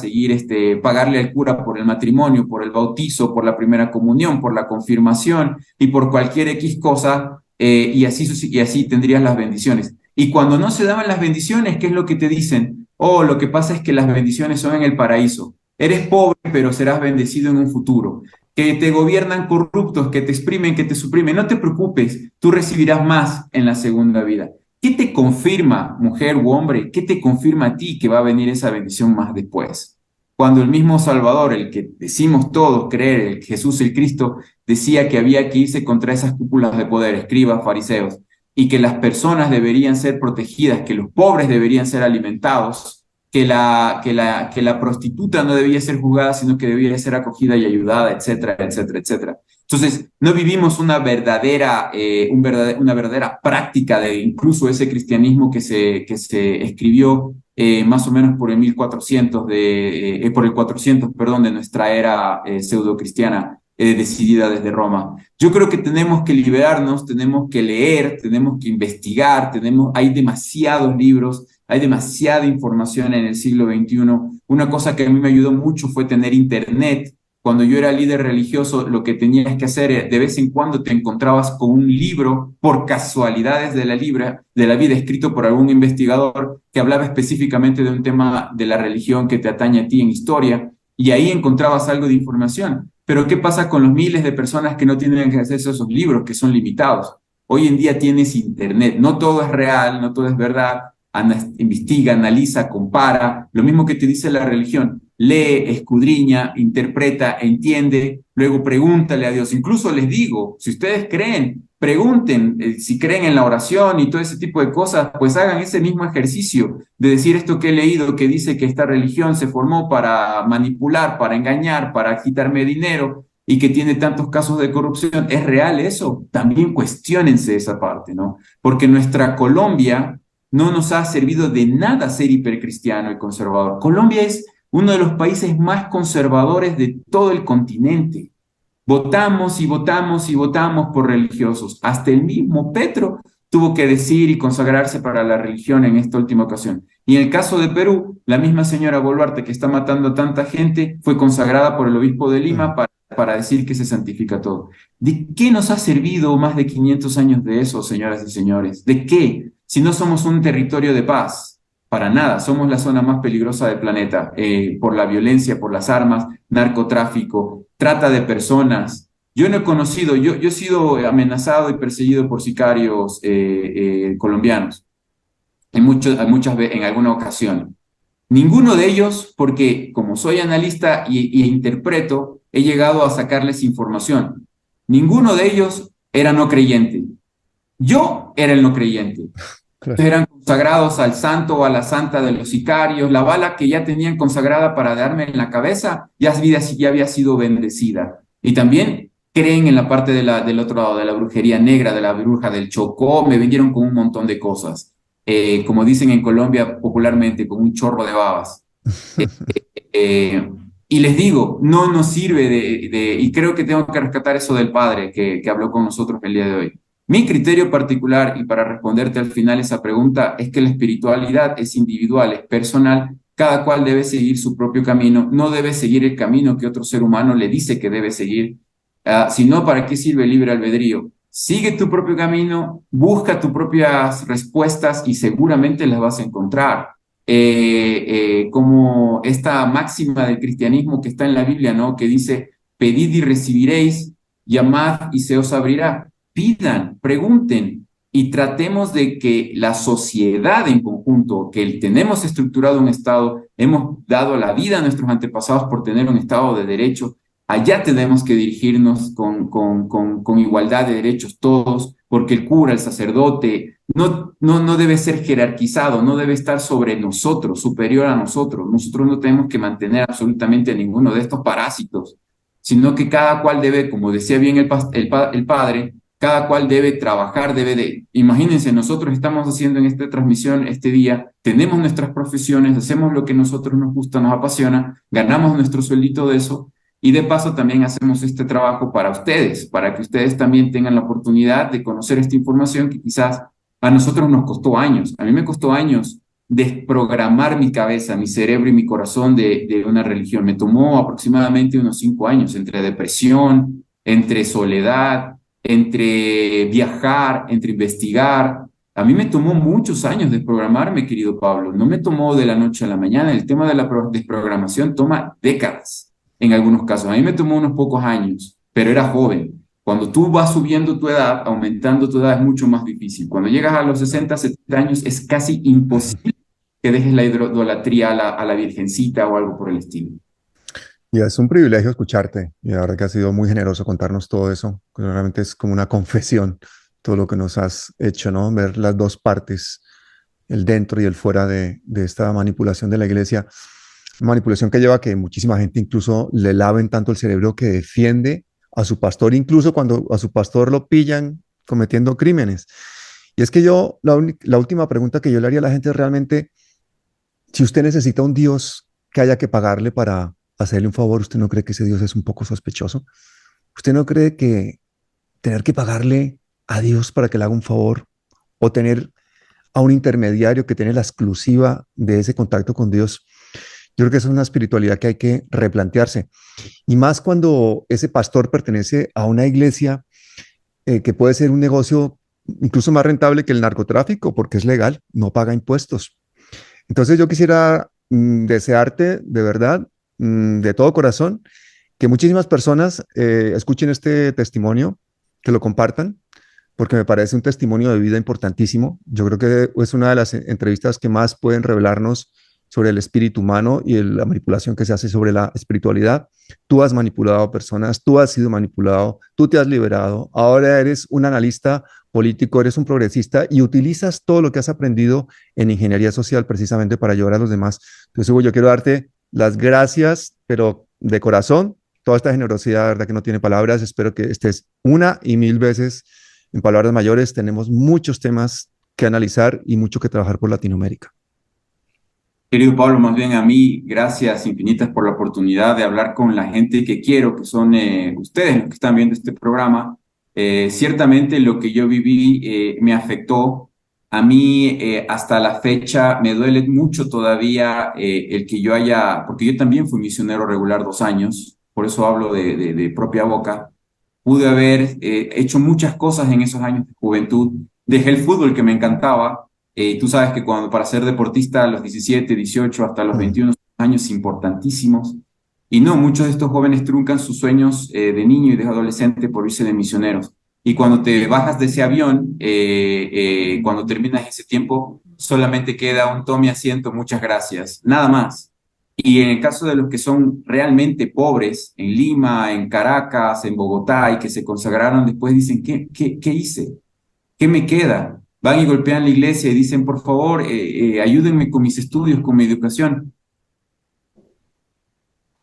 Speaker 4: pagarle al cura por el matrimonio, por el bautizo, por la primera comunión, por la confirmación y por cualquier X cosa, y así tendrías las bendiciones. Y cuando no se daban las bendiciones, ¿qué es lo que te dicen? Oh, lo que pasa es que las bendiciones son en el paraíso. Eres pobre, pero serás bendecido en un futuro. Que te gobiernan corruptos, que te exprimen, que te suprimen. No te preocupes, tú recibirás más en la segunda vida. ¿Qué te confirma, mujer u hombre? ¿Qué te confirma a ti que va a venir esa bendición más después? Cuando el mismo Salvador, el que decimos todos creer, el Jesús el Cristo, decía que había que irse contra esas cúpulas de poder, escribas, fariseos, y que las personas deberían ser protegidas, que los pobres deberían ser alimentados, que la prostituta no debía ser juzgada, sino que debía ser acogida y ayudada, etcétera, etcétera, etcétera. Entonces, no vivimos una verdadera práctica de incluso ese cristianismo que se escribió más o menos por el 1400, por el 400, perdón, de nuestra era pseudo-cristiana, decidida desde Roma. Yo creo que tenemos que liberarnos, tenemos que leer, tenemos que investigar, hay demasiados libros, hay demasiada información en el siglo XXI. Una cosa que a mí me ayudó mucho fue tener internet. Cuando yo era líder religioso, lo que tenías que hacer, de vez en cuando te encontrabas con un libro, por casualidades de la vida, escrito por algún investigador que hablaba específicamente de un tema de la religión que te atañe a ti en historia, y ahí encontrabas algo de información. Pero ¿qué pasa con los miles de personas que no tienen acceso a esos libros, que son limitados? Hoy en día tienes internet, no todo es real, no todo es verdad. Investiga, analiza, compara, lo mismo que te dice la religión. Lee, escudriña, interpreta, entiende, luego pregúntale a Dios. Incluso les digo, si ustedes creen, pregunten, si creen en la oración y todo ese tipo de cosas, pues hagan ese mismo ejercicio de decir esto que he leído, que dice que esta religión se formó para manipular, para engañar, para quitarme dinero y que tiene tantos casos de corrupción. ¿Es real eso? También cuestiónense esa parte, ¿no? Porque nuestra Colombia no nos ha servido de nada ser hipercristiano y conservador. Colombia es uno de los países más conservadores de todo el continente. Votamos y votamos y votamos por religiosos. Hasta el mismo Petro tuvo que decir y consagrarse para la religión en esta última ocasión. Y en el caso de Perú, la misma señora Boluarte, que está matando a tanta gente, fue consagrada por el obispo de Lima para decir que se santifica todo. ¿De qué nos ha servido más de 500 años de eso, señoras y señores? ¿De qué? Si no somos un territorio de paz, para nada, somos la zona más peligrosa del planeta, por la violencia, por las armas, narcotráfico, trata de personas. Yo no he conocido, yo he sido amenazado y perseguido por sicarios colombianos, en alguna ocasión. Ninguno de ellos, porque como soy analista y interpreto, he llegado a sacarles información. Ninguno de ellos era no creyente. Yo era el no creyente. Claro. Eran consagrados al santo o a la santa de los sicarios. La bala que ya tenían consagrada para darme en la cabeza ya había sido bendecida. Y también creen en la parte del otro lado, de la brujería negra, de la bruja del Chocó. Me vinieron con un montón de cosas. Como dicen en Colombia popularmente, con un chorro de babas. Y les digo, no nos sirve y creo que tengo que rescatar eso del padre que habló con nosotros el día de hoy. Mi criterio particular, y para responderte al final esa pregunta, es que la espiritualidad es individual, es personal, cada cual debe seguir su propio camino, no debe seguir el camino que otro ser humano le dice que debe seguir, sino ¿para qué sirve el libre albedrío? Sigue tu propio camino, busca tus propias respuestas y seguramente las vas a encontrar. Como esta máxima del cristianismo que está en la Biblia, ¿no? Que dice, pedid y recibiréis, llamad y se os abrirá. Pidan, pregunten y tratemos de que la sociedad en conjunto, que tenemos estructurado un Estado, hemos dado la vida a nuestros antepasados por tener un Estado de derecho, allá tenemos que dirigirnos con igualdad de derechos todos, porque el cura, el sacerdote, no debe ser jerarquizado, no debe estar sobre nosotros, superior a nosotros. Nosotros no tenemos que mantener absolutamente a ninguno de estos parásitos, sino que cada cual debe, como decía bien el padre, cada cual debe trabajar, imagínense, nosotros estamos haciendo en esta transmisión este día, tenemos nuestras profesiones, hacemos lo que a nosotros nos gusta, nos apasiona, ganamos nuestro sueldito de eso, y de paso también hacemos este trabajo para ustedes, para que ustedes también tengan la oportunidad de conocer esta información que quizás a nosotros nos costó años. A mí me costó años desprogramar mi cabeza, mi cerebro y mi corazón de una religión. Me tomó aproximadamente unos 5 años, entre depresión, entre soledad, entre viajar, entre investigar. A mí me tomó muchos años desprogramarme, querido Pablo. No me tomó de la noche a la mañana. El tema de la desprogramación toma décadas en algunos casos. A mí me tomó unos pocos años, pero era joven. Cuando tú vas subiendo tu edad, aumentando tu edad, es mucho más difícil. Cuando llegas a los 60, 70 años, es casi imposible que dejes la idolatría a la virgencita o algo por el estilo.
Speaker 1: Y es un privilegio escucharte. Y la verdad que has sido muy generoso contarnos todo eso. Realmente es como una confesión todo lo que nos has hecho, ¿no? Ver las dos partes, el dentro y el fuera de esta manipulación de la iglesia. Manipulación que lleva a que muchísima gente incluso le laven tanto el cerebro que defiende a su pastor, incluso cuando a su pastor lo pillan cometiendo crímenes. Y es que la última pregunta que yo le haría a la gente es realmente, si usted necesita un Dios que haya que pagarle para hacerle un favor, ¿usted no cree que ese Dios es un poco sospechoso? ¿Usted no cree que tener que pagarle a Dios para que le haga un favor o tener a un intermediario que tiene la exclusiva de ese contacto con Dios, yo creo que es una espiritualidad que hay que replantearse? Y más cuando ese pastor pertenece a una iglesia que puede ser un negocio incluso más rentable que el narcotráfico, porque es legal, no paga impuestos. Entonces yo quisiera desearte de verdad, de todo corazón, que muchísimas personas escuchen este testimonio, que lo compartan, porque me parece un testimonio de vida importantísimo. Yo creo que es una de las entrevistas que más pueden revelarnos sobre el espíritu humano y la manipulación que se hace sobre la espiritualidad. Tú has manipulado a personas, tú has sido manipulado, tú te has liberado, ahora eres un analista político, eres un progresista y utilizas todo lo que has aprendido en ingeniería social precisamente para ayudar a los demás. Entonces, Hugo, yo quiero darte las gracias, pero de corazón, toda esta generosidad, verdad que no tiene palabras. Espero que estés una y mil veces en palabras mayores. Tenemos muchos temas que analizar y mucho que trabajar por Latinoamérica.
Speaker 4: Querido Pablo, más bien a mí, gracias infinitas por la oportunidad de hablar con la gente que quiero, que son ustedes los que están viendo este programa. Ciertamente lo que yo viví me afectó. A mí hasta la fecha me duele mucho todavía el que yo haya, porque yo también fui misionero regular 2 años, por eso hablo de propia boca. Pude haber hecho muchas cosas en esos años de juventud. Dejé el fútbol que me encantaba. Tú sabes que para ser deportista a los 17, 18 hasta los 21 años importantísimos. Y no, muchos de estos jóvenes truncan sus sueños de niño y de adolescente por irse de misioneros. Y cuando te bajas de ese avión, cuando terminas ese tiempo, solamente queda un tome asiento, muchas gracias, nada más. Y en el caso de los que son realmente pobres, en Lima, en Caracas, en Bogotá, y que se consagraron después, dicen, ¿qué hice? ¿Qué me queda? Van y golpean la iglesia y dicen, por favor, ayúdenme con mis estudios, con mi educación.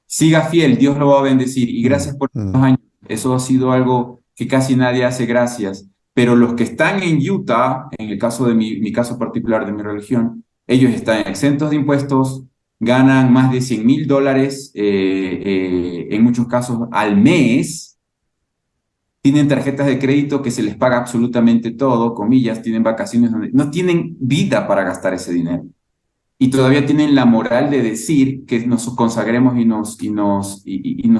Speaker 4: Siga fiel, Dios lo va a bendecir. Y gracias por estos años. Eso ha sido algo que casi nadie hace gracias. Pero los que están en Utah, en el caso de mi caso particular de mi religión, ellos están exentos de impuestos, ganan más de $100,000 en muchos casos al mes. Tienen tarjetas de crédito que se les paga absolutamente todo, comillas, tienen vacaciones donde no tienen vida para gastar ese dinero. Y todavía tienen la moral de decir que nos consagremos y nos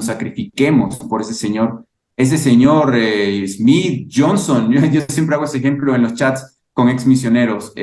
Speaker 4: sacrifiquemos por ese señor. Ese señor Smith, Johnson, yo siempre hago ese ejemplo en los chats con ex misioneros.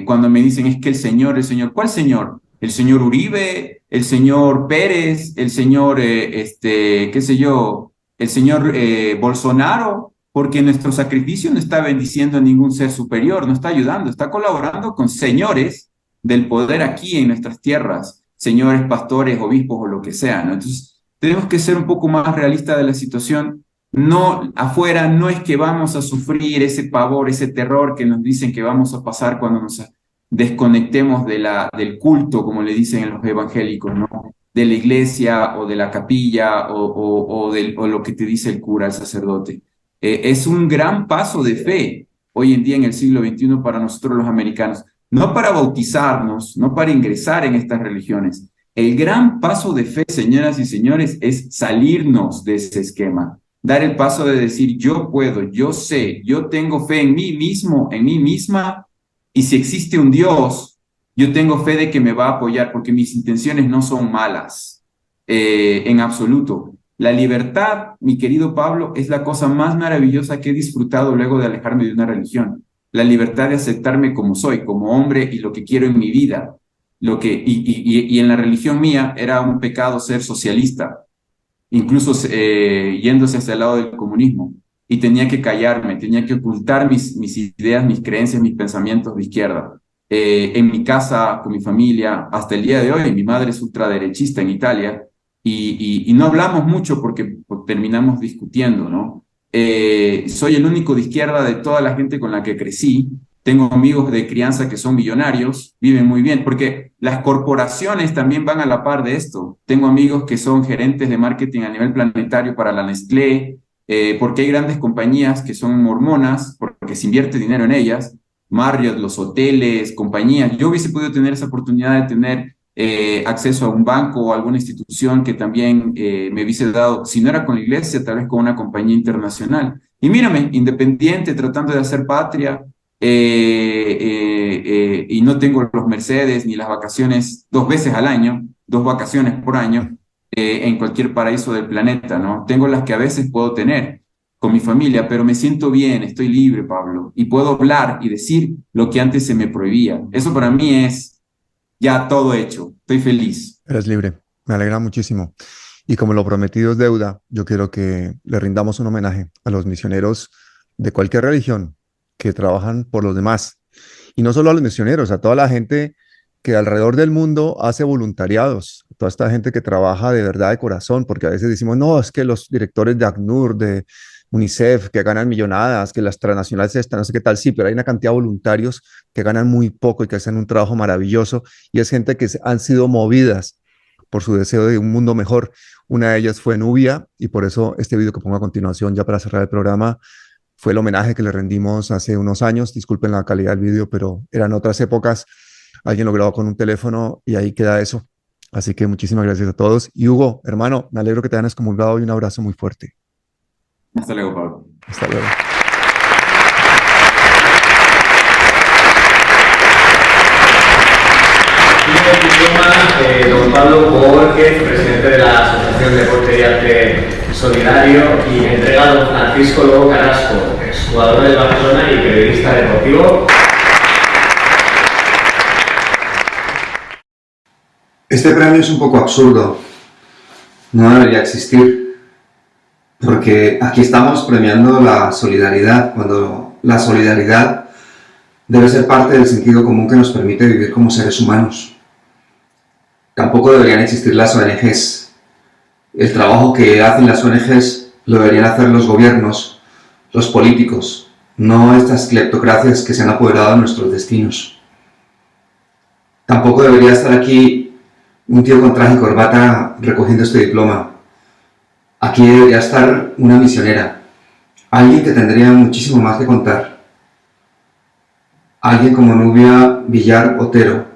Speaker 4: Cuando me dicen es que el señor, ¿cuál señor? El señor Uribe, el señor Pérez, el señor, qué sé yo, el señor Bolsonaro, porque nuestro sacrificio no está bendiciendo a ningún ser superior, no está ayudando, está colaborando con señores del poder aquí en nuestras tierras, señores pastores, obispos o lo que sea, ¿no? Entonces, tenemos que ser un poco más realistas de la situación. No, afuera no es que vamos a sufrir ese pavor, ese terror que nos dicen que vamos a pasar cuando nos desconectemos del culto, como le dicen los evangélicos, ¿no? De la iglesia o de la capilla o lo que te dice el cura, el sacerdote. Es un gran paso de fe hoy en día en el siglo XXI para nosotros los americanos, no para bautizarnos, no para ingresar en estas religiones. El gran paso de fe, señoras y señores, es salirnos de ese esquema, dar el paso de decir yo puedo, yo sé, yo tengo fe en mí mismo, en mí misma, Y si existe un Dios, yo tengo fe de que me va a apoyar porque mis intenciones no son malas, en absoluto. La libertad, mi querido Pablo, es la cosa más maravillosa que he disfrutado luego de alejarme de una religión. La libertad de aceptarme como soy, como hombre y lo que quiero en mi vida. Y en la religión mía era un pecado ser socialista, incluso yéndose hacia el lado del comunismo. Y tenía que callarme, tenía que ocultar mis ideas, mis creencias, mis pensamientos de izquierda. En mi casa, con mi familia, hasta el día de hoy, mi madre es ultraderechista en Italia y no hablamos mucho porque terminamos discutiendo, ¿no? Soy el único de izquierda de toda la gente con la que crecí. Tengo amigos de crianza que son millonarios, viven muy bien, porque las corporaciones también van a la par de esto. Tengo amigos que son gerentes de marketing a nivel planetario para la Nestlé, porque hay grandes compañías que son mormonas, porque se invierte dinero en ellas, Marriott, los hoteles, compañías. Yo hubiese podido tener esa oportunidad de tener acceso a un banco o alguna institución que también me hubiese dado, si no era con la iglesia, tal vez con una compañía internacional. Y mírame, independiente, tratando de hacer patria, y no tengo los Mercedes ni las vacaciones 2 veces al año, 2 vacaciones por año, en cualquier paraíso del planeta, ¿no? Tengo las que a veces puedo tener con mi familia, pero me siento bien, estoy libre, Pablo, y puedo hablar y decir lo que antes se me prohibía. Eso para mí es ya todo hecho, estoy feliz.
Speaker 1: Eres libre, me alegra muchísimo. Y como lo prometido es deuda, yo quiero que le rindamos un homenaje a los misioneros de cualquier religión que trabajan por los demás. Y no solo a los misioneros, a toda la gente que alrededor del mundo hace voluntariados, toda esta gente que trabaja de verdad de corazón, porque a veces decimos, no, es que los directores de ACNUR, de UNICEF, que ganan millonadas, que las transnacionales están, no sé qué tal, sí, pero hay una cantidad de voluntarios que ganan muy poco y que hacen un trabajo maravilloso, y es gente que han sido movidas por su deseo de un mundo mejor. Una de ellas fue Nubia, y por eso este video que pongo a continuación, ya para cerrar el programa, fue el homenaje que le rendimos hace unos años. Disculpen la calidad del video, pero eran otras épocas. Alguien lo grabó con un teléfono y ahí queda eso. Así que muchísimas gracias a todos. Y Hugo, hermano, me alegro que te hayan excomulgado y un abrazo muy fuerte.
Speaker 4: Hasta luego, Pablo.
Speaker 1: Hasta luego.
Speaker 7: Don Pablo Borges, presidente de la Asociación Deporte y Arte Solidario, y entrega a don Francisco Lobo Carrasco, exjugador del Barcelona y periodista deportivo.
Speaker 8: Este premio es un poco absurdo, no debería existir, porque aquí estamos premiando la solidaridad, cuando la solidaridad debe ser parte del sentido común que nos permite vivir como seres humanos. Tampoco deberían existir las ONGs. El trabajo que hacen las ONGs lo deberían hacer los gobiernos, los políticos, no estas cleptocracias que se han apoderado de nuestros destinos. Tampoco debería estar aquí un tío con traje y corbata recogiendo este diploma. Aquí debería estar una misionera, alguien que tendría muchísimo más que contar. Alguien como Nubia Villar Otero,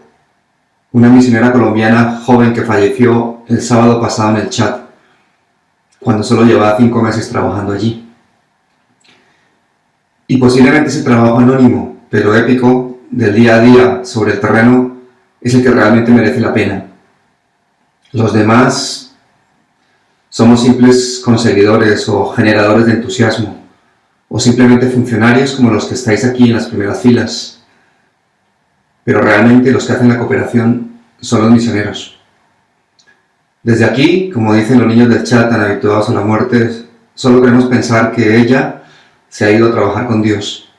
Speaker 8: una misionera colombiana joven que falleció el sábado pasado en el Chad, cuando solo llevaba 5 meses trabajando allí. Y posiblemente ese trabajo anónimo, pero épico, del día a día sobre el terreno, es el que realmente merece la pena. Los demás somos simples conseguidores o generadores de entusiasmo, o simplemente funcionarios como los que estáis aquí en las primeras filas. Pero realmente los que hacen la cooperación son los misioneros. Desde aquí, como dicen los niños del chat tan habituados a la muerte, solo queremos pensar que ella se ha ido a trabajar con Dios.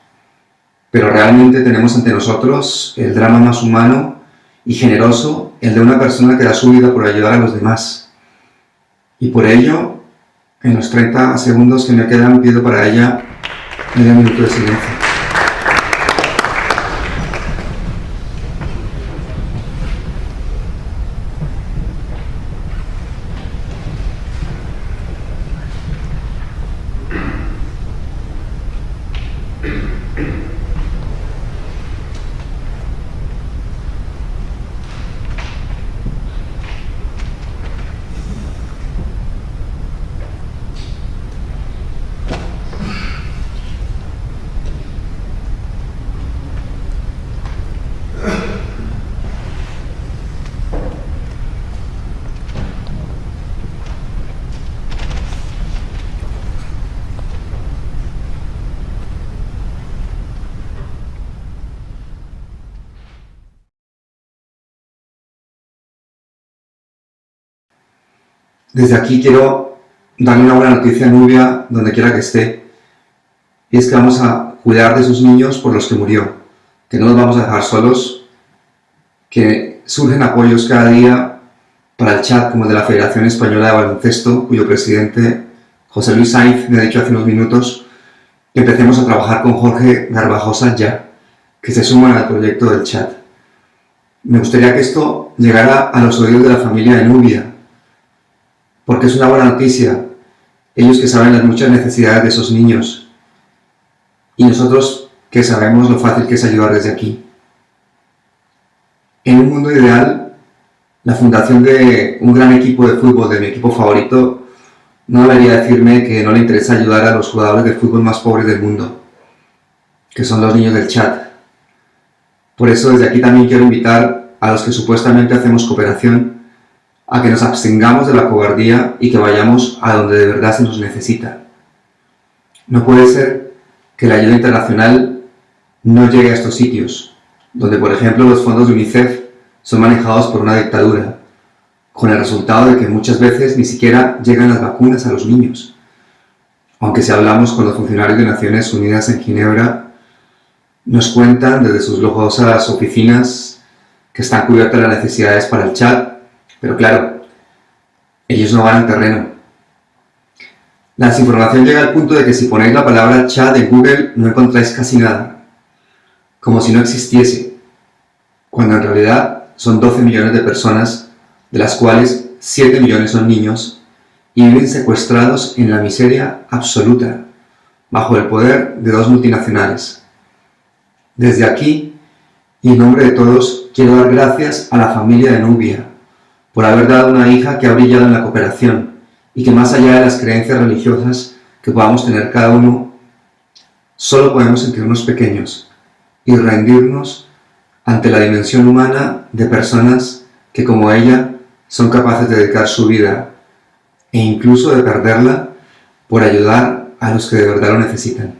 Speaker 8: Pero realmente tenemos ante nosotros el drama más humano y generoso, el de una persona que da su vida por ayudar a los demás. Y por ello, en los 30 segundos que me quedan, pido para ella medio minuto de silencio. Desde aquí quiero darle una buena noticia a Nubia, donde quiera que esté, y es que vamos a cuidar de esos niños por los que murió, que no los vamos a dejar solos, que surgen apoyos cada día para el chat como el de la Federación Española de Baloncesto, cuyo presidente José Luis Sainz me ha dicho hace unos minutos que empecemos a trabajar con Jorge Garbajosa ya, que se suman al proyecto del chat. Me gustaría que esto llegara a los oídos de la familia de Nubia, porque es una buena noticia, ellos que saben las muchas necesidades de esos niños, y nosotros que sabemos lo fácil que es ayudar desde aquí. En un mundo ideal, la fundación de un gran equipo de fútbol, de mi equipo favorito, no debería decirme que no le interesa ayudar a los jugadores de fútbol más pobres del mundo, que son los niños del chat. Por eso desde aquí también quiero invitar a los que supuestamente hacemos cooperación a que nos abstengamos de la cobardía y que vayamos a donde de verdad se nos necesita. No puede ser que la ayuda internacional no llegue a estos sitios, donde por ejemplo los fondos de UNICEF son manejados por una dictadura, con el resultado de que muchas veces ni siquiera llegan las vacunas a los niños. Aunque si hablamos con los funcionarios de Naciones Unidas en Ginebra, nos cuentan desde sus lujosas oficinas que están cubiertas las necesidades para el chat, pero claro, ellos no van al terreno. La desinformación llega al punto de que si ponéis la palabra chat en Google no encontráis casi nada, como si no existiese, cuando en realidad son 12 millones de personas, de las cuales 7 millones son niños, y viven secuestrados en la miseria absoluta, bajo el poder de dos multinacionales. Desde aquí, y en nombre de todos, quiero dar gracias a la familia de Nubia, por haber dado una hija que ha brillado en la cooperación, y que más allá de las creencias religiosas que podamos tener cada uno, solo podemos sentirnos pequeños y rendirnos ante la dimensión humana de personas que como ella son capaces de dedicar su vida e incluso de perderla por ayudar a los que de verdad lo necesitan.